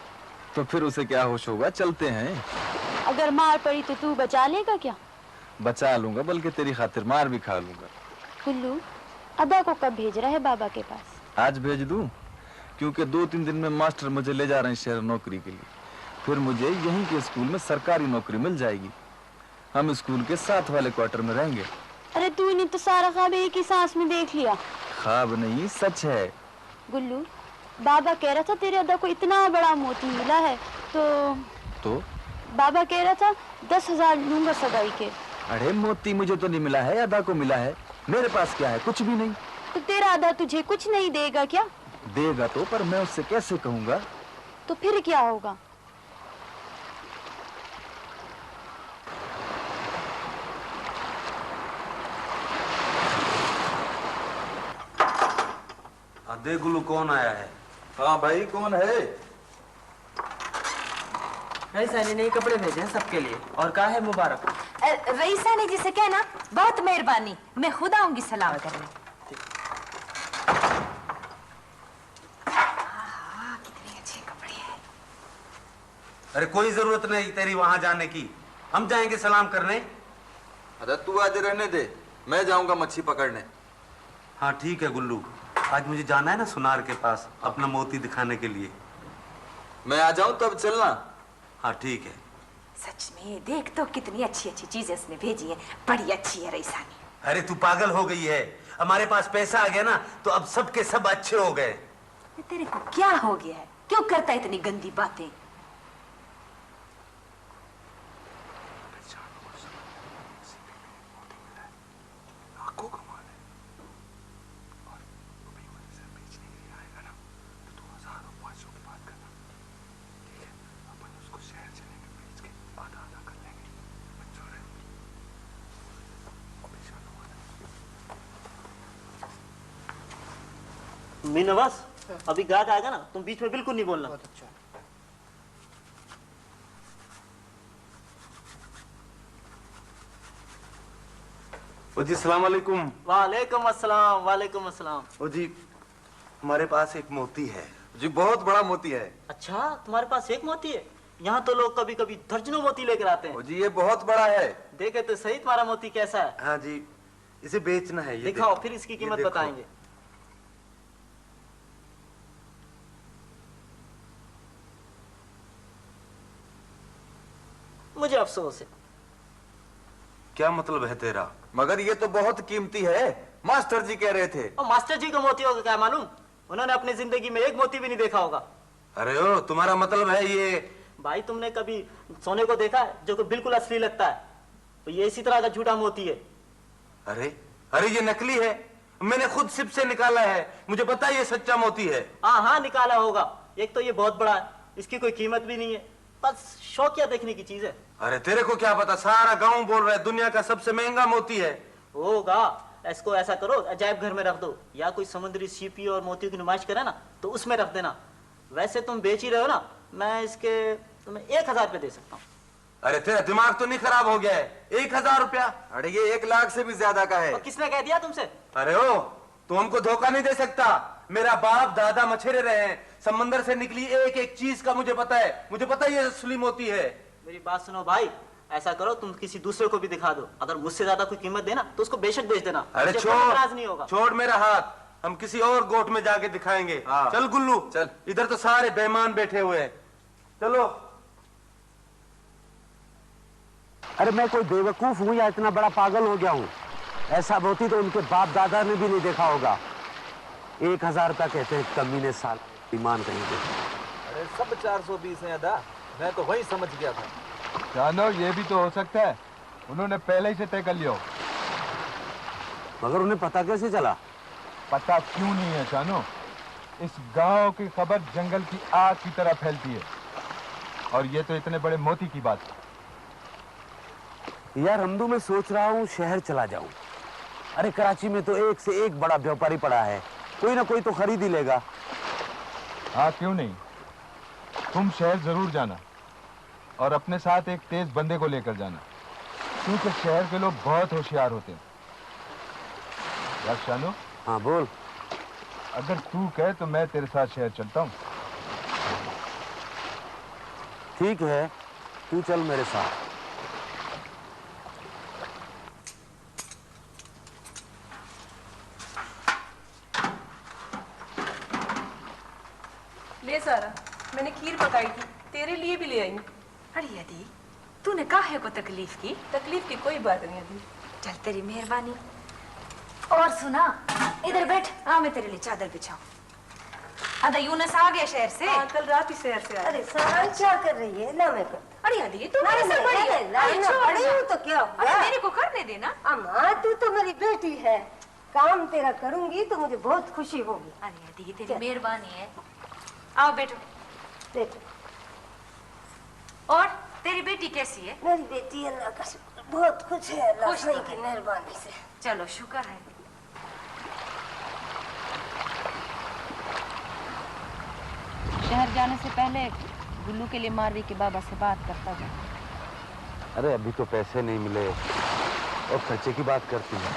तो फिर उसे क्या होश होगा? चलते हैं। अगर मार पड़ी तो तू बचा लेगा क्या? बचा लूंगा, बल्कि तेरी खातिर मार भी खा लूंगा। गुल्लू, अब्बा को कब भेज रहा है बाबा के पास? आज भेज दूं? क्योंकि 2-3 दिन में मास्टर मुझे ले जा रहे हैं शहर नौकरी के लिए। फिर मुझे यहीं के स्कूल में सरकारी नौकरी मिल जाएगी। हम स्कूल के साथ वाले क्वार्टर में रहेंगे। अरे तूने तो सारा ख्वाब एक ही सांस में देख लिया। ख्वाब नहीं, सच है। गुल्लू, बाबा कह रहा था तेरे अदा को इतना बड़ा मोती मिला है, तो बाबा कह रहा था 10,000 लूंगा सगाई के। अरे मोती मुझे तो नहीं मिला है, अदा को मिला है। मेरे पास क्या है? कुछ भी नहीं। तो तेरा अदा तुझे कुछ नहीं देगा क्या? देगा तो, पर मैं उससे कैसे कहूँगा? तो फिर क्या होगा? देख गुल्लू कौन आया है। हाँ भाई, कौन है? रईसा ने नए कपड़े भेजे हैं सबके लिए और कहा है मुबारक। रईसा ने जिसे कहना बहुत मेहरबानी, मैं खुद आऊंगी सलाम करने। कितने अच्छे कपड़े हैं। अरे कोई जरूरत नहीं तेरी वहां जाने की, हम जाएंगे सलाम करने। अरे तू आज रहने दे, मैं जाऊंगा मच्छी पकड़ने। हाँ ठीक है गुल्लू, आज मुझे जाना है ना सुनार के पास अपना मोती दिखाने के लिए। मैं आ जाऊं तब चलना। हाँ ठीक है। सच में देख तो कितनी अच्छी अच्छी चीजें उसने भेजी हैं, बड़ी अच्छी है रईसा ने। अरे तू पागल हो गई है, हमारे पास पैसा आ गया ना तो अब सब के सब अच्छे हो गए। तेरे को क्या हो गया है? क्यों करता है इतनी गंदी बातें? मीनवास, अभी गाहक आएगा ना, तुम बीच में बिल्कुल नहीं बोलना। अच्छा। ओ जी सलाम वालेकुम। वालेकुम अस्सलाम। वालेकुम अस्सलाम। ओ जी हमारे पास एक मोती है। जी बहुत बड़ा मोती है। अच्छा, तुम्हारे पास एक मोती है? यहाँ तो लोग कभी कभी दर्जनों मोती लेकर आते हैं। ओ जी ये बहुत बड़ा है। देखे तो सही तुम्हारा मोती कैसा है। हाँ जी, इसे बेचना है। ये दिखाओ, फिर इसकी कीमत बताएंगे। मुझे अफसोस है। क्या मतलब है तेरा? मगर ये तो बहुत कीमती है, मास्टर जी कह रहे थे। और मास्टर जी का मोती होगा क्या मालूम? उन्होंने अपनी जिंदगी में एक मोती भी नहीं देखा होगा। अरे ओ, तुम्हारा मतलब है ये? भाई तुमने कभी सोने को देखा है जो कि बिल्कुल असली लगता है? तो ये इसी तरह का झूठा मोती है। अरे अरे ये नकली है, मैंने खुद सिप से निकाला है, मुझे पता है ये सच्चा मोती है। हाँ हाँ निकाला होगा। एक तो ये बहुत बड़ा है, इसकी कोई कीमत भी नहीं है, बस शौकिया देखने की चीज है। अरे तेरे को क्या पता, सारा गांव बोल रहा है दुनिया का सबसे महंगा मोती है। होगा। इसको ऐसा करो, अजायब घर में रख दो, या कोई समुद्री सीपी और मोतियों की नुमाइश करे ना तो उसमें रख देना। वैसे तुम बेच ही रहे हो ना, मैं इसके तुम्हें 1,000 रुपये दे सकता हूँ। अरे तेरा दिमाग तो नहीं खराब हो गया है? 1,000 रुपया? अरे ये 1 लाख से भी ज्यादा का है। और किसने कह दिया तुमसे? अरे ओ, तू हमको धोखा नहीं दे सकता। मेरा बाप दादा मछेरे रहे हैं, समंदर से निकली एक एक चीज का मुझे पता है। मुझे पता है ये असली मोती है। मेरी बात सुनो भाई, ऐसा करो तुम किसी दूसरे को भी दिखा दो, अगर मुझसे ज्यादा कोई कीमत देना तो उसको बेशक बेच देना। अरे नाराज नहीं होगा। छोड़ मेरा हाथ, हम किसी और गोट में जाके दिखाएंगे। चल गुल्लू चल, इधर तो सारे बेईमान बैठे हुए हैं, चलो। अरे मैं कोई बेवकूफ हूँ या इतना बड़ा पागल हो गया हूँ? ऐसा मोती तो उनके बाप दादा ने भी नहीं देखा होगा। 1,000 रुपया कहते हैं कमीने साल, ईमान कहेंगे। अरे सब 420 है अदा, मैं तो वही समझ गया था। जानो ये भी तो हो सकता है उन्होंने पहले ही से तय कर लिया हो। मगर उन्हें पता कैसे चला? पता क्यों नहीं है जानो, इस गांव की खबर जंगल की आग की तरह फैलती है, और ये तो इतने बड़े मोती की बात है। यार हमदू मैं सोच रहा हूँ शहर चला जाऊं। अरे कराची में तो एक से एक बड़ा व्यापारी पड़ा है, कोई ना कोई तो खरीद ही लेगा। हाँ क्यों नहीं, तुम शहर जरूर जाना और अपने साथ एक तेज बंदे को लेकर जाना, क्योंकि शहर के लोग बहुत होशियार होते हैं। यार शानू। हाँ बोल। अगर तू कहे तो मैं तेरे साथ शहर चलता हूँ। ठीक है, तू चल मेरे साथ। सारा, मैंने खीर पकाई थी, तेरे लिए भी ले आई। अरे अदी, तूने काहे को तकलीफ की? तकलीफ की कोई बात नहीं अदी। चल तेरी मेहरबानी। और सुना, इधर बैठ, आ मैं तेरे लिए चादर बिछाऊं। अदा यूनस आ गया शहर से? हाँ, कल रात ही शहर से आया। अरे सारा क्या कर रही है? ना मैं कर। अरे अदी, तू मेरे से बड़ी है। बड़ी हूँ तो क्या हुआ? अरे मेरे को करने देना। अम्मा तू तो मेरी बेटी है, काम तेरा करूंगी तो मुझे बहुत खुशी होगी। अरे अदी तेरी मेहरबानी है। आओ बैठो। बैठो। और तेरी बेटी कैसी है? मेरी बेटी अल्लाह का शुक्र बहुत खुश है, अल्लाह खुश तो की मेहरबानी से। चलो शुक्र है। शहर जाने से पहले गुल्लू के लिए मारवी के बाबा से बात करता जा। अरे अभी तो पैसे नहीं मिले और खर्चे की बात करती है।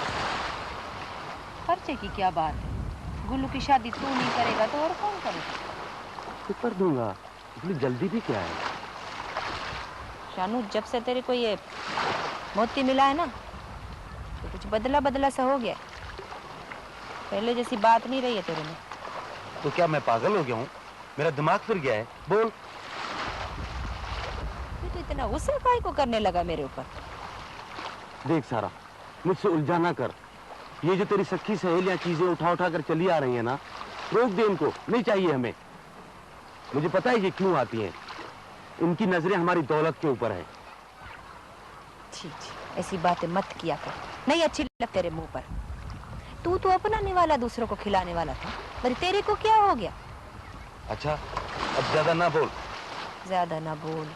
खर्चे की क्या बात है? गुल्लू की शादी तू नहीं करेगा तो और कौन करेगा? तो कर दूंगा, इतनी जल्दी भी क्या है? शानू, जब से तेरे को ये मोती मिला है ना, तो कुछ बदला बदला सा हो गया। पहले जैसी बात नहीं रही है तेरे में। तो क्या मैं पागल हो गया हूँ? मेरा दिमाग फिर गया है? बोल। तू तो इतना गुस्सा काहे को करने लगा मेरे ऊपर? देख सारा, मुझसे उलझा ना कर। ये जो तेरी सखी सहेलियां चीजें उठा उठा कर चली आ रही है ना, रोक दे इनको, नहीं चाहिए हमें। मुझे पता है ये क्यों आती हैं। इनकी नजरें हमारी दौलत के ऊपर है। छी छी, ऐसी बातें मत किया कर, नहीं अच्छी लग तेरे मुंह पर। तू तो अपनाने वाला, दूसरों को खिलाने वाला था, पर तेरे को क्या हो गया? अच्छा, अब ज्यादा ना बोल। ज्यादा ना बोल।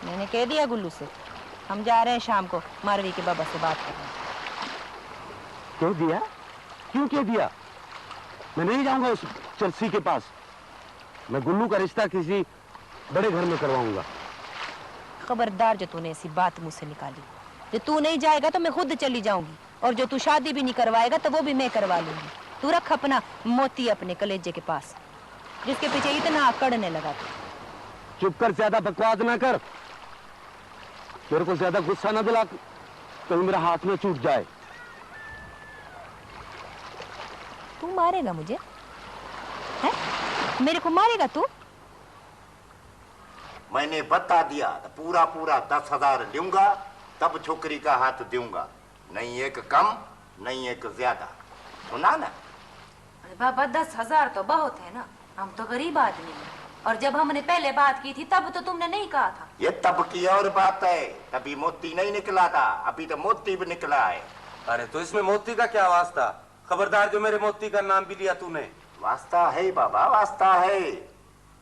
मैंने कह दिया गुल्लू से, हम जा रहे हैं शाम को मारवी के बाबा से बात करने। कह दिया? क्यों कह दिया? मैं नहीं जाऊंगा उस चर्सी के पास। मैं गुल्लू का रिश्ता किसी बड़े घर में करवाऊंगा। खबरदार जो तूने ऐसी बात मुंह से निकाली। जो तू नहीं जाएगा तो मैं खुद चली जाऊंगी, और जो तू शादी भी नहीं करवाएगा तो वो भी मैं करवा लूंगी। तू रख अपना मोती अपने कलेजे के पास, जिसके पीछे इतना अकड़ने लगा तू। चुप कर, ज्यादा बकवास ना कर। मेरे को ज्यादा गुस्सा ना दिला, कहीं मेरा हाथ में छूट जाए। तू मारेगा मुझे? है? मेरे को मारेगा तू? मैंने बता दिया तो पूरा पूरा 10,000 लूंगा, तब छोकरी का हाथ दूंगा। नहीं एक कम, नहीं एक ज्यादा। सुना ना? अरे बाबा, 10,000 तो बहुत है ना, हम तो गरीब आदमी हैं। और जब हमने पहले बात की थी तब तो तुमने नहीं कहा था। ये तब की और बात है, तभी मोती नहीं निकला था, अभी तो मोती भी निकला है। अरे तो इसमें मोती का क्या वास्ता? खबरदार जो मेरे मोती का नाम भी लिया तूने। वास्ता है बाबा, वास्ता है।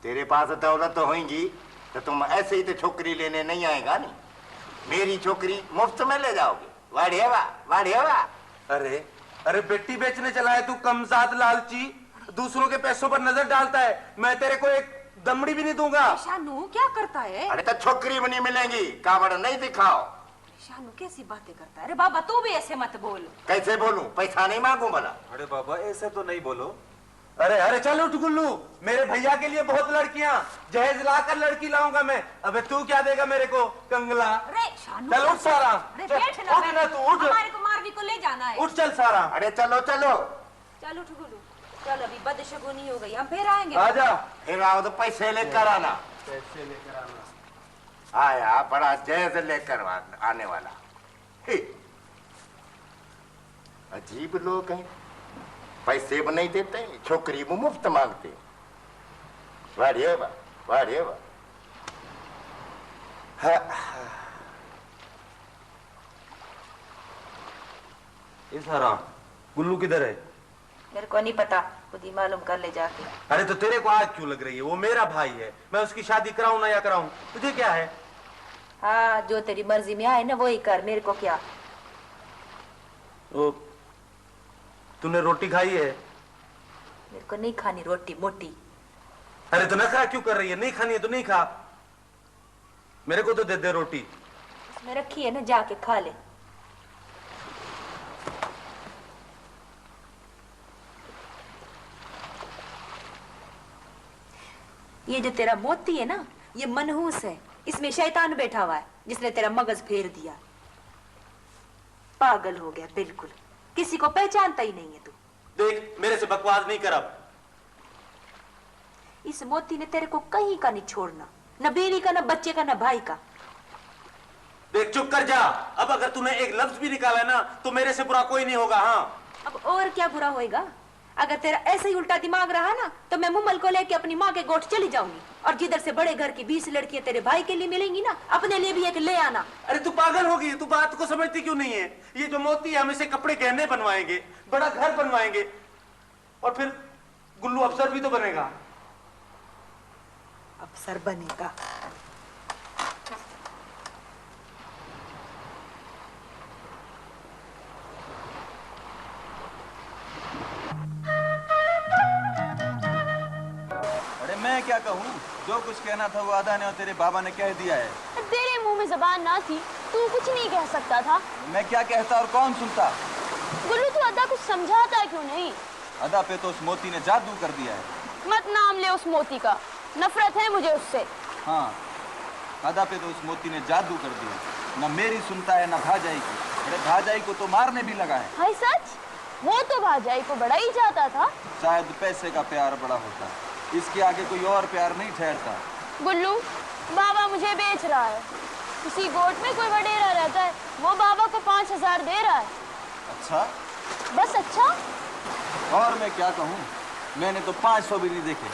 तेरे पास दौलत तो होगी तो तुम ऐसे ही तो छोकरी लेने नहीं आएगा नहीं। मेरी छोकरी मुफ्त में ले जाओगे। वाढ़िया वाह, वाढ़िया वाह। अरे अरे बेटी बेचने चला है तू, कमजाद लालची, दूसरों के पैसों पर नजर डालता है। मैं तेरे को एक दमड़ी भी नहीं दूंगा। शानू क्या करता है? अरे तो छोकरी भी नहीं मिलेगी, कावड़ नहीं दिखाओ। शानू कैसी बातें करता है? अरे बाबा तू भी ऐसे मत बोल। कैसे बोलूं? पैसा नहीं मांगू भला। अरे बाबा ऐसे तो नहीं बोलो। अरे अरे चल उठ गुल्लू, मेरे भैया के लिए बहुत लड़कियां, जहेज लाकर लड़की लाऊंगा मैं। अबे तू क्या देगा मेरे को, कंगला? अरे शानू, चल उठ सारा। अरे बैठ ना, उठ ना तू, उठ। हमारे को मारवी को ले जाना है। उठ चल सारा। अरे चलो चलो चल उठ गुल्लू, चल अभी बदशगुनी हो गई, हम फिर आएंगे। आजा। फिर आओ तो पैसे लेकर आना। पैसे लेकर आना। आया बड़ा जहेज लेकर आने वाला। अजीब लोग हैं, पैसे भी नहीं देते, छोकरी भी मुफ्त मांगते। वाड़िए वाह, वाड़िए वाह। इस हराम, गुल्लू किधर है? मेरे को नहीं पता, खुद ही मालूम कर ले जाके। अरे तो तेरे को आग क्यों लग रही है? वो मेरा भाई है, मैं उसकी शादी कराऊं ना या कराऊं, तुझे क्या है? हाँ, जो तेरी मर्जी में आए ना वही कर, मेरे को क्या। ओ, तूने रोटी खाई है? मेरे को नहीं खानी रोटी मोटी। अरे तो नखरा क्यों कर रही है? नहीं खानी है तो नहीं खा, मेरे को तो दे दे रोटी। उसमें रखी है ना, जाके खा ले। ये जो तेरा मोती है ना, ये मनहूस है, इसमें शैतान बैठा हुआ है जिसने तेरा मगज फेर दिया। पागल हो गया बिल्कुल, किसी को पहचानता ही नहीं है तू। देख मेरे से बकवास नहीं कर। अब इस मोती ने तेरे को कहीं का नहीं छोड़ना, न बीवी का, न बच्चे का, न भाई का। देख चुप कर जा। अब अगर तूने एक लफ्ज भी निकाला ना तो मेरे से बुरा कोई नहीं होगा। हाँ, अब और क्या बुरा होएगा? अगर तेरा ऐसे ही उल्टा दिमाग रहा ना तो मैं मुमल को लेके अपनी माँ के गोठ चली जाऊंगी, और जिधर से बड़े घर की 20 लड़कियां तेरे भाई के लिए मिलेंगी ना, अपने लिए भी एक ले आना। अरे तू पागल हो गई, तू बात को समझती क्यों नहीं है? ये जो मोती है हम इसे कपड़े गहने बनवाएंगे, बड़ा घर बनवाएंगे, और फिर गुल्लू अफसर भी तो बनेगा। अफसर बनेगा? अरे मैं क्या कहूँ, जो कुछ कहना था वो अदा ने और तेरे बाबा ने कह दिया है। तेरे मुंह में जबान ना थी, तू कुछ नहीं कह सकता था। मैं क्या कहता और कौन सुनता? गुल्लू तू अदा कुछ समझाता क्यों नहीं? अदा पे तो उस मोती ने जादू कर दिया है। मत नाम ले उस मोती का, नफरत है मुझे उससे। हाँ, अदा पे तो उस मोती ने जादू कर दिया। न मेरी सुनता है न भाजाई की। अरे भाजाई को तो मारने भी लगा है। हाय सच? वो तो भाजाई को बड़ा ही चाहता था। शायद पैसे का प्यार बड़ा होता है, इसके आगे कोई और प्यार नहीं ठहरता। गुल्लू, बाबा मुझे बेच रहा है। किसी गोट में कोई वडेरा रहता है, वो बाबा को 5000 दे रहा है। अच्छा? बस अच्छा? और मैं क्या कहूँ, मैंने तो 500 भी नहीं देखे।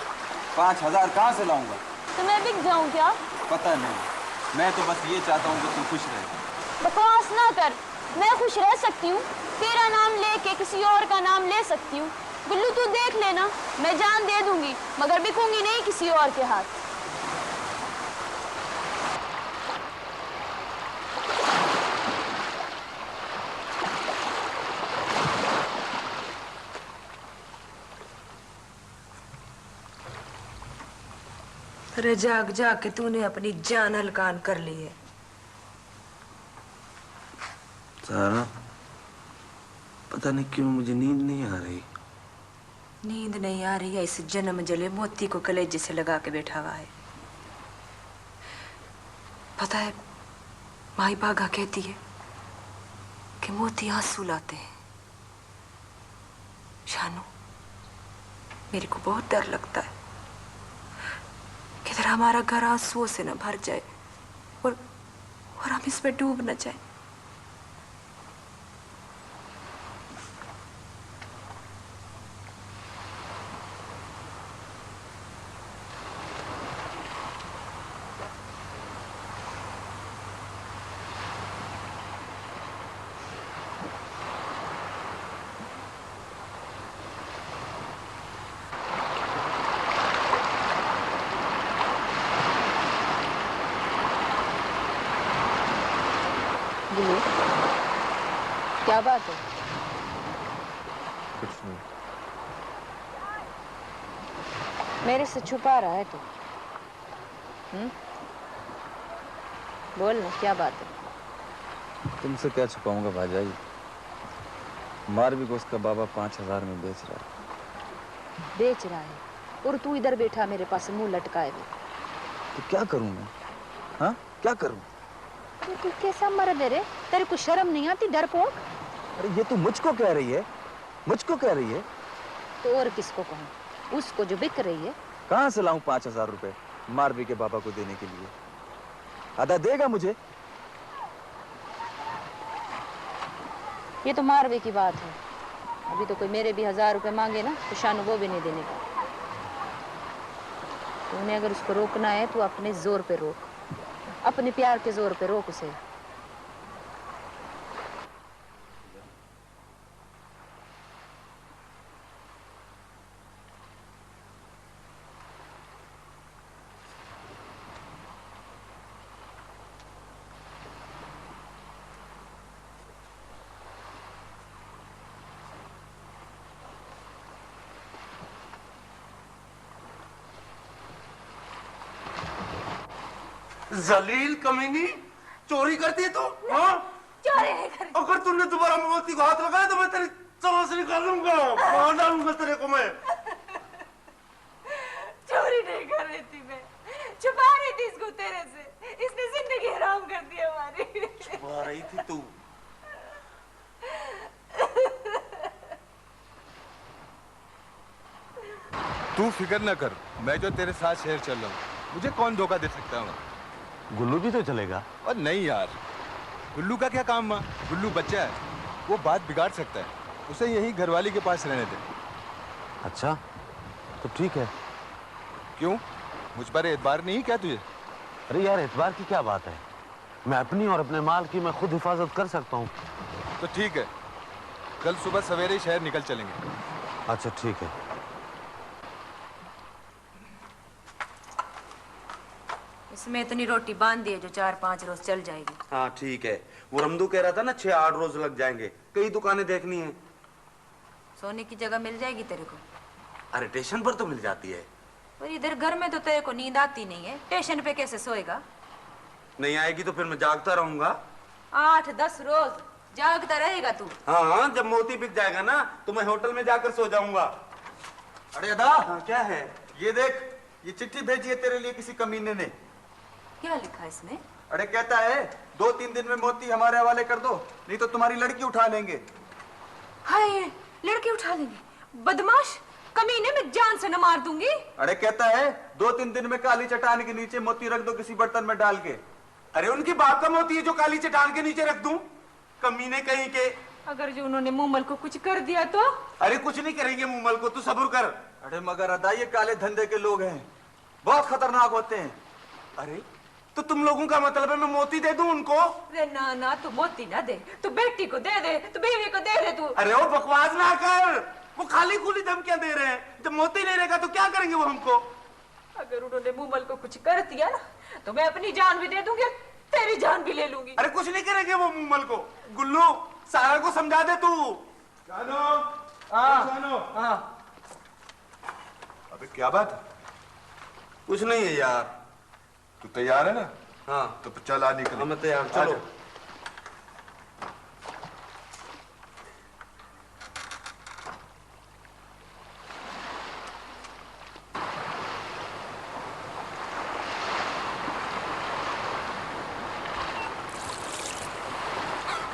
5000 कहाँ से लाऊंगा? तो मैं बिक जाऊँ क्या? पता नहीं, मैं तो बस ये चाहता हूँ कि तू खुश रहे। बकवास ना कर, मैं खुश रह सकती हूँ। तेरा नाम लेके किसी और का नाम ले सकती हूँ। गुल्लू तू देख लेना, मैं जान दे दूंगी, मगर बिकूंगी नहीं किसी और के हाथ। अरे जाग जाग के तूने अपनी जान हलकान कर ली है। सारा, पता नहीं क्यों मुझे नींद नहीं आ रही। नींद नहीं आ रही है? इस जन्म जले मोती को कलेजे से लगा के बैठा हुआ है। पता है, माई बागा कहती है कि मोती आंसू लाते हैं। शानू, मेरे को बहुत डर लगता है किधर हमारा घर आंसुओं से न भर जाए और हम इसमें डूब न जाए। क्या बात है? कुछ नहीं। मेरे से छुपा रहा है तू? बोल ना, क्या बात है? तुमसे क्या छुपाऊंगा भाजाई? मारवी को उसका बाबा 5000 में बेच रहा है। बेच रहा है और तू इधर बैठा मेरे पास मुंह लटकाए हुए। तो क्या करूं मैं? हाँ, क्या करूं? तू कैसा मर्द है रे? तेरे को शर्म नहीं आती, डरपोक? अरे ये तू मुझको कह रही है? मुझको कह रही है? तो और किसको कहूँ? उसको जो बिक रही है। कहाँ से लाऊं 5000 रुपए मारवी के बाबा को देने के लिए? अदा देगा मुझे? ये तो मारवे की बात है। अभी तो कोई मेरे भी 1000 रुपए मांगे ना तो शानू वो भी नहीं देने का। तूने अगर उसको रोकना है तो अपने जोर पे रोक, अपने प्यार के जोर पे रोक उसे। जलील कमीनी, चोरी करती है तू? हाँ? चोरी नहीं कर। अगर तूने दोबारा मोती को हाथ लगाया तो मैं तेरी सांस निकालूंगा, मार डालूंगा तेरे को मैं। चोरी नहीं कर रही थी मैं, छुपा रही थी इसको तेरे से। इसने जिंदगी हराम कर दी हमारी। छुपा रही थी तू? तू फिक्र न कर, मैं जो तेरे साथ शहर चल रहा हूँ, मुझे कौन धोखा दे सकता है? गुल्लू भी तो चलेगा। और नहीं यार, गुल्लू का क्या काम माँ? गुल्लू बच्चा है, वो बात बिगाड़ सकता है, उसे यही घरवाली के पास रहने दे। अच्छा तो ठीक है। क्यों, मुझ पर एतबार नहीं क्या तुझे? अरे यार एतबार की क्या बात है, मैं अपनी और अपने माल की मैं खुद हिफाजत कर सकता हूँ। तो ठीक है, कल सुबह सवेरे ही शहर निकल चलेंगे। अच्छा ठीक है। इसमें इतनी रोटी बांध दी है जो 4-5 रोज चल जाएगी। हाँ ठीक है, वो रमदू कह रहा था ना 6-8 रोज लग जाएंगे, कई दुकानें देखनी है। सोने की जगह मिल जाएगी तेरे को? अरे स्टेशन पर तो मिल जाती है। पर इधर घर में तो तेरे को नींद आती नहीं है, स्टेशन पे कैसे सोएगा? नहीं आएगी तो फिर मैं जागता रहूंगा। 8-10 रोज जागता रहेगा तू? हाँ हाँ, जब मोती बिक जाएगा ना तो मैं होटल में जाकर सो जाऊंगा। अरे अदा, हाँ, क्या है? ये देख, ये चिट्ठी भेजी है तेरे लिए किसी कमीने ने। क्या लिखा है इसमें? अरे कहता है 2-3 दिन में मोती हमारे हवाले कर दो, नहीं तो तुम्हारी लड़की उठा लेंगे। हाय, लड़की उठा लेंगे? बदमाश, कमीने में जान से न मार दूंगी। अरे कहता है 2-3 दिन में काली चट्टान के नीचे मोती रख दो किसी बर्तन में डाल के। अरे उनकी बाप का मोती है जो काली चट्टान के नीचे रख दूं? कमीने कहीं के। अगर जो उन्होंने मुमल को कुछ कर दिया तो? अरे कुछ नहीं करेंगे मुमल को, तू सब्र कर। अरे मगर अदा, ये काले धंधे के लोग हैं, बहुत खतरनाक होते हैं। अरे तो तुम लोगों का मतलब है मैं मोती दे दूं उनको? अरे ना ना, तू मोती ना दे, तू बेटी को दे दे, तू बीवी को दे दे तू। अरे वो बकवास ना कर, वो खाली खुली धमकियां दे रहे हैं। जब मोती नहीं रहेगा तो क्या करेंगे वो हमको? अगर उन्होंने मुमल को कुछ कर दिया ना तो मैं अपनी जान भी दे दूंगी, तेरी जान भी ले लूंगी। अरे कुछ नहीं करेंगे वो मुमल को। गुल्लू, सारा को समझा दे तू। अबे क्या बात है? कुछ नहीं है यार। तू तैयार है ना? हाँ तो चल आ निकल। हाँ मैं तैयार, चलो।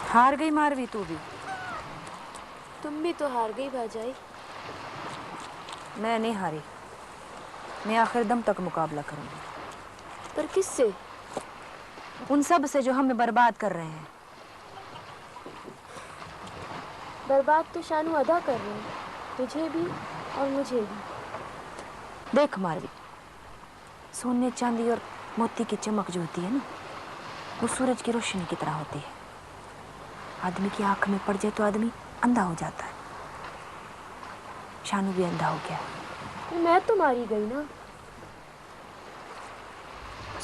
हार गई मारवी तू भी? तुम भी तो हार गई भाजाई। मैं नहीं हारी, मैं आखिर दम तक मुकाबला करूंगी। पर किससे? उन सब से जो हमें बर्बाद कर रहे हैं। बर्बाद तो शानू अदा कर रहे हैं, तुझे भी और मुझे भी। देख मारवी, सोने चांदी और मोती की चमक जो होती है ना, वो सूरज की रोशनी की तरह होती है। आदमी की आंख में पड़ जाए तो आदमी अंधा हो जाता है। शानू भी अंधा हो गया। मैं तो मारी गई ना।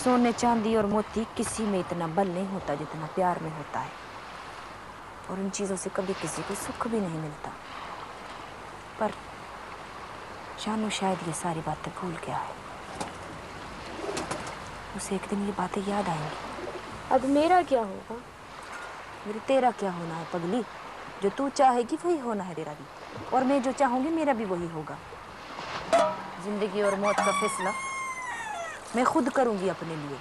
सोने चांदी और मोती किसी में इतना बल नहीं होता जितना प्यार में होता है, और उन चीजों से कभी किसी को सुख भी नहीं मिलता। पर शानू शायद ये सारी बातें भूल गया है। उसे एक दिन ये बातें याद आएंगी। अब मेरा क्या होगा? मेरे तेरा क्या होना है पगली? जो तू चाहेगी वही होना है तेरा भी, और मैं जो चाहूंगी मेरा भी वही होगा। जिंदगी और मौत का फैसला मैं खुद करूंगी अपने लिए।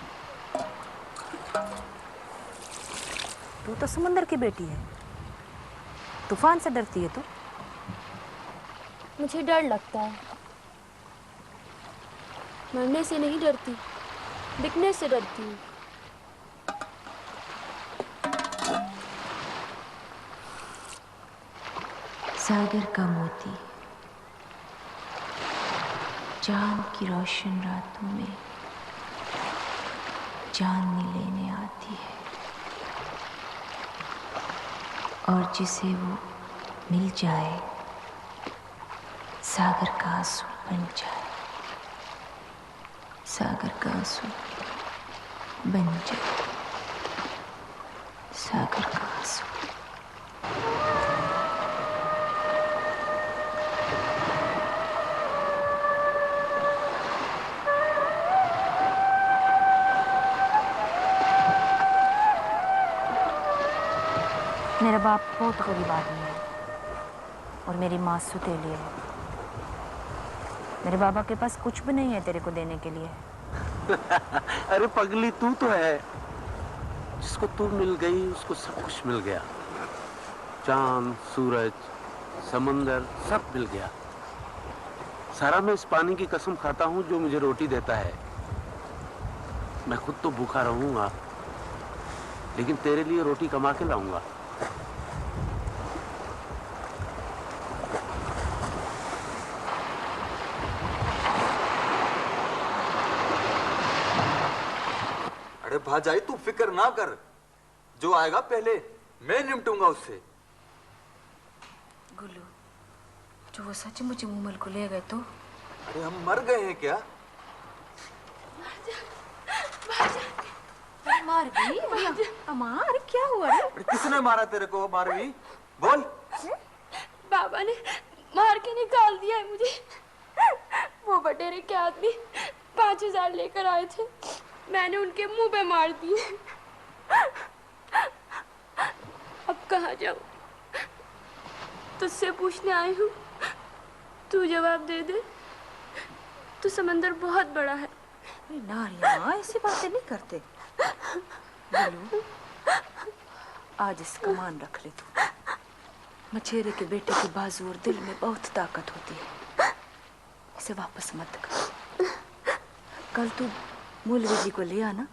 तू तो समंदर की बेटी है, तूफान से डरती है तू? मुझे डर लगता है। मरने से नहीं डरती, दिखने से डरती हूँ। सागर का मोती चांद की रोशन रातों में चांदनी लेने आती है, और जिसे वो मिल जाए सागर का आंसू बन जाए, सागर का आंसू बन जाए, सागर का आंसू। मेरा बाप बहुत गरीब आदमी है और मेरी माँ सुतेली है। मेरे बाबा के पास कुछ भी नहीं है तेरे को देने के लिए। अरे पगली, तू तो है। जिसको तू मिल गई उसको सब कुछ मिल गया। चांद, सूरज, समंदर सब मिल गया। सारा, मैं इस पानी की कसम खाता हूं जो मुझे रोटी देता है। मैं खुद तो भूखा रहूंगा, लेकिन तेरे लिए रोटी कमा के लाऊंगा। अरे भाजाई तू फिक्र ना कर, जो आएगा पहले मैं निपटूंगा उससे। गुल्लू, जो वो सच मुझे मूमल को ले गए तो? अरे हम मर गए हैं क्या? मारवी, अरे क्या हुआ रे? किसने मारा तेरे को मारवी? बोल। बाबा ने मार के निकाल दिया है मुझे। वो बटेरे के आदमी 5000 लेकर आए थे, मैंने उनके मुंह पे मार दिए। अब कहाँ जाऊं? तुझसे पूछने आई हूँ, तू जवाब दे दे। तो समंदर बहुत बड़ा है। ना रिया, ऐसी बातें नहीं करते। बोलू, आज इसका मान रख ले तू। मछेरे के बेटे के बाजू और दिल में बहुत ताकत होती है, इसे वापस मत कर। कल तू मौलवी जी को ले आना,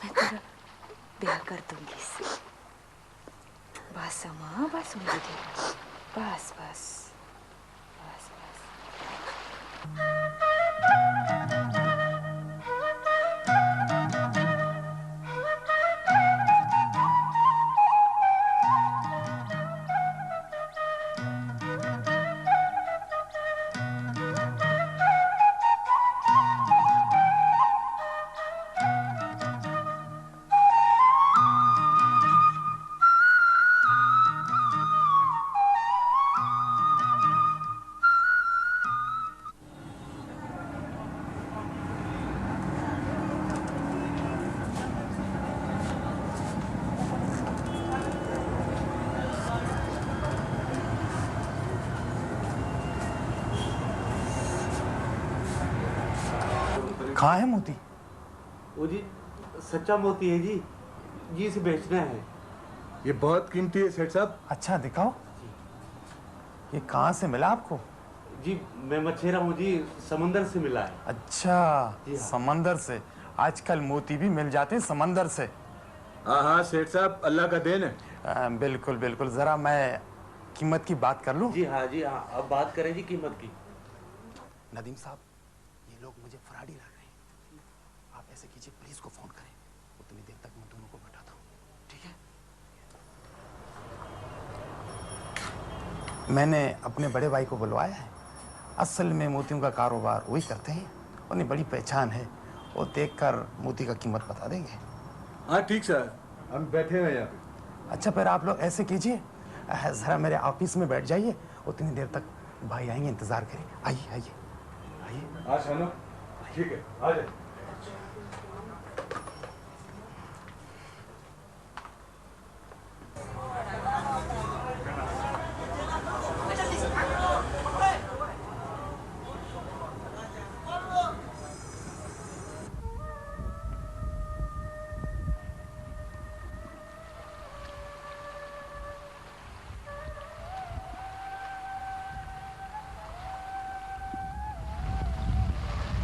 मैं तेरा ब्याह कर दूंगी इससे। बस अम्मा, बस मुझे दे, बस बस बस बस। कहाँ है मोती? वो जी सच्चा मोती है जी, जी इसे बेचना है। ये बहुत कीमती है सेठ साहब। अच्छा दिखाओ, ये कहाँ से मिला आपको? जी मैं मछेरा हूँ जी, समंदर से मिला है। अच्छा, समंदर से? आजकल मोती भी मिल जाते हैं समंदर से। हाँ हाँ सेठ साहब, अल्लाह का देन है। बिल्कुल बिल्कुल। जरा मैं कीमत की बात कर लूं? जी हाँ जी हाँ, अब बात करें जी कीमत की। नदीम साहब, ये लोग मुझे फराडी लग रहे हैं। आप ऐसे कीजिए, पुलिस को फोन करें, उतनी देर तक मैं दोनों को बैठाता हूँ, ठीक है? मैंने अपने बड़े भाई को बुलवाया है। असल में मोतियों का कारोबार वही करते हैं, उन्हें बड़ी पहचान है। वो देखकर मोती का कीमत बता देंगे। हाँ ठीक सर, हम बैठे हैं यहाँ पे। अच्छा फिर आप लोग ऐसे कीजिए, जरा मेरे ऑफिस में बैठ जाइए, उतनी देर तक भाई आएंगे, इंतजार करें। आइए आइए आइए। हाँ शानो, ठीक है, आ जाए।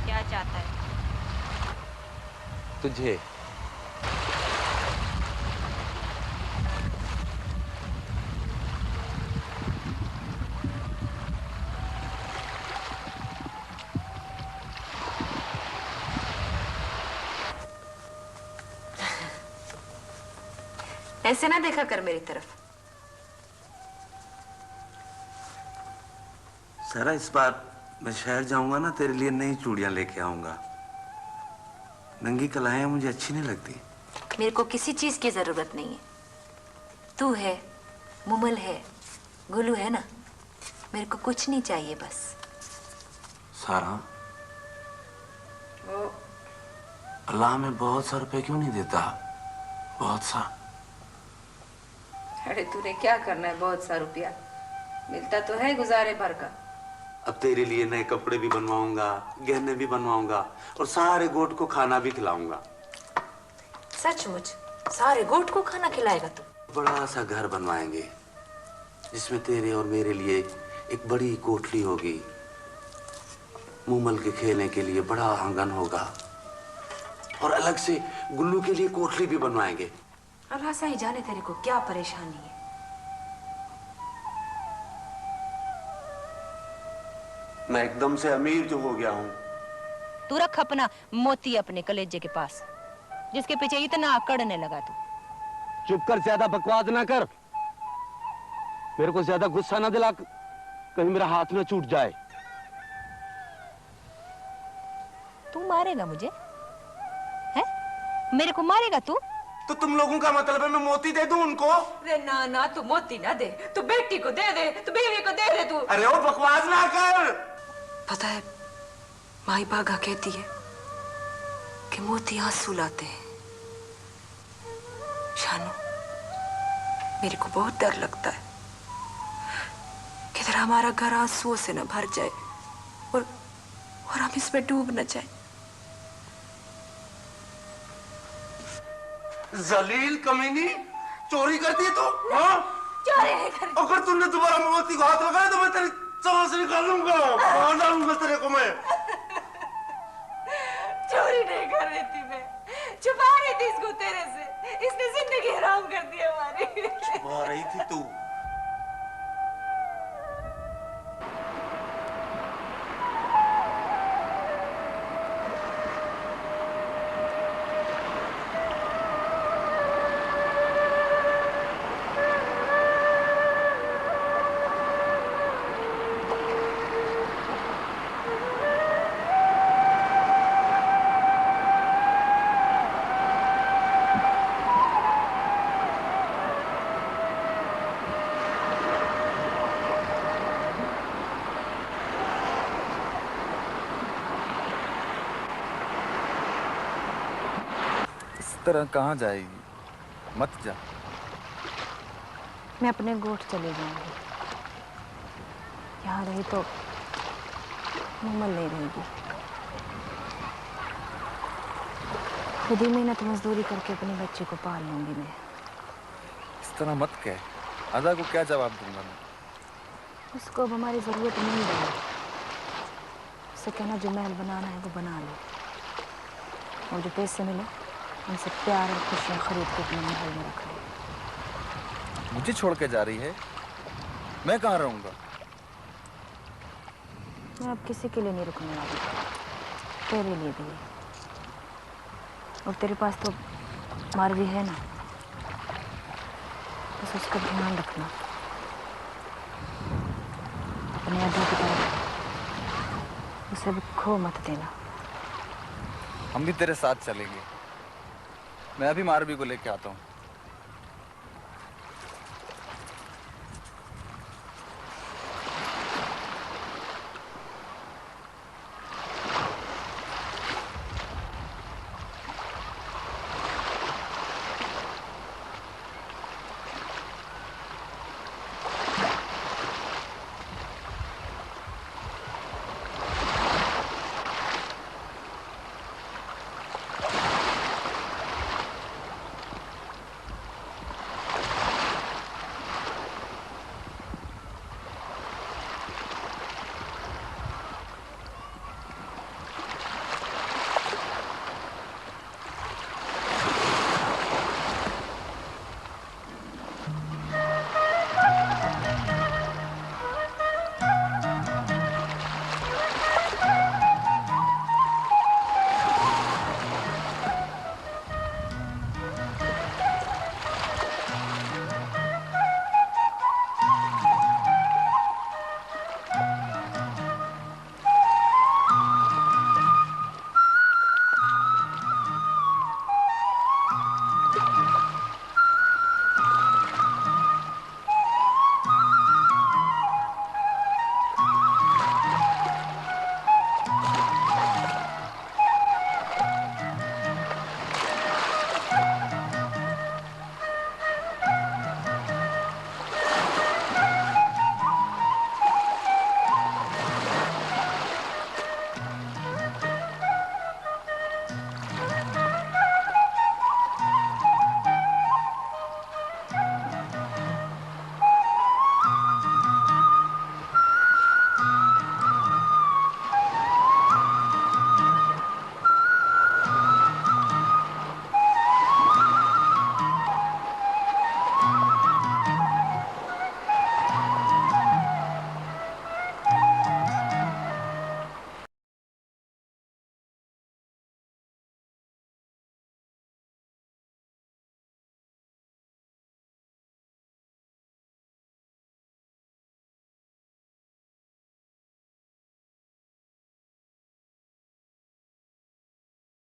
क्या चाहता है? तुझे ऐसे ना देखा कर मेरी तरफ। सारा, इस बार मैं शहर जाऊंगा ना, तेरे लिए नई चूड़ियां लेके आऊंगा। नंगी कलाएं मुझे अच्छी नहीं लगती। मेरे को किसी चीज की जरूरत नहीं है। तू है, मुमल है, गुलू है ना, मेरे को कुछ नहीं चाहिए बस। सारा, अल्लाह हमें बहुत सा रुपए क्यों नहीं देता? बहुत सा। अरे तूने क्या करना है बहुत सा रुपया? मिलता तो है गुजारे भर का। अब तेरे लिए नए कपड़े भी बनवाऊंगा, गहने भी बनवाऊंगा, और सारे गोट को खाना भी खिलाऊंगा। सचमुच सारे गोट को खाना खिलाएगा तू? बड़ा सा घर बनवाएंगे, जिसमें तेरे और मेरे लिए एक बड़ी कोठरी होगी, मूमल के खेलने के लिए बड़ा आंगन होगा और अलग से गुल्लू के लिए कोठरी भी बनवाएंगे। अल्लाह सा ही जाने तेरे को क्या परेशानी है। मैं एकदम से अमीर जो हो गया हूँ। तू रख अपना मोती अपने कलेजे के पास, जिसके पीछे इतना अकड़ने लगा तू। चुप कर, ज्यादा बकवास ना कर। मेरे को ज्यादा गुस्सा ना दिला, कहीं मेरा हाथ ना छूट जाए। तू मारेगा मुझे? है? मेरे को मारेगा तू? तो तुम लोगों का मतलब है मैं मोती दे दूं उनको? अरे ना ना, तू मोती ना दे, तू बेटी को दे दे, तू बीवी को दे दे तू। अरे वो बकवास ना कर। पता है, माई बागा कहती है कि मोती आंसू लाते हैं। शानू, मेरे को बहुत डर लगता है किधर हमारा घर आंसुओं से न भर जाए और हम इसमें डूब न जाए। जलील कमीनी, चोरी करती है तू? हाँ? चोरी नहीं करी। अगर तूने दोबारा मोती को हाथ लगाया तो मैं तेरी चमड़ से निकालूंगा, मार डालूंगा तेरे को मैं। चोरी नहीं कर रही थी मैं, छुपा रही थी इसको तेरे से। इसने जिंदगी हराम कर दी हमारी। छुपा रही थी तू? तरह कहाँ जाएगी? मत जा। मैं अपने गोठ चले जाऊंगी। यहाँ रही तो मूमल नहीं रहेगी। खुद ही मेहनत मजदूरी करके अपने बच्चे को पाल लूंगी मैं। इस तरह मत कह। अदा को क्या जवाब दूंगा मैं? उसको अब हमारी जरूरत नहीं है। उससे कहना जो महल बनाना है वो बना लो, और जो पैसे मिले उनसे प्यार और खुशियाँ खरीद के अपने महल में रख लो। मुझे छोड़ के जा रही है? मैं कहाँ रहूंगा? मैं अब किसी के लिए नहीं रुकने वाली, तेरे लिए भी। और तेरे पास तो मारवी है ना, बस उसका ध्यान रखना। अपने अदा की तरफ उसे भी खो मत देना। हम भी तेरे साथ चलेंगे। मैं अभी मारवी को लेके आता हूँ।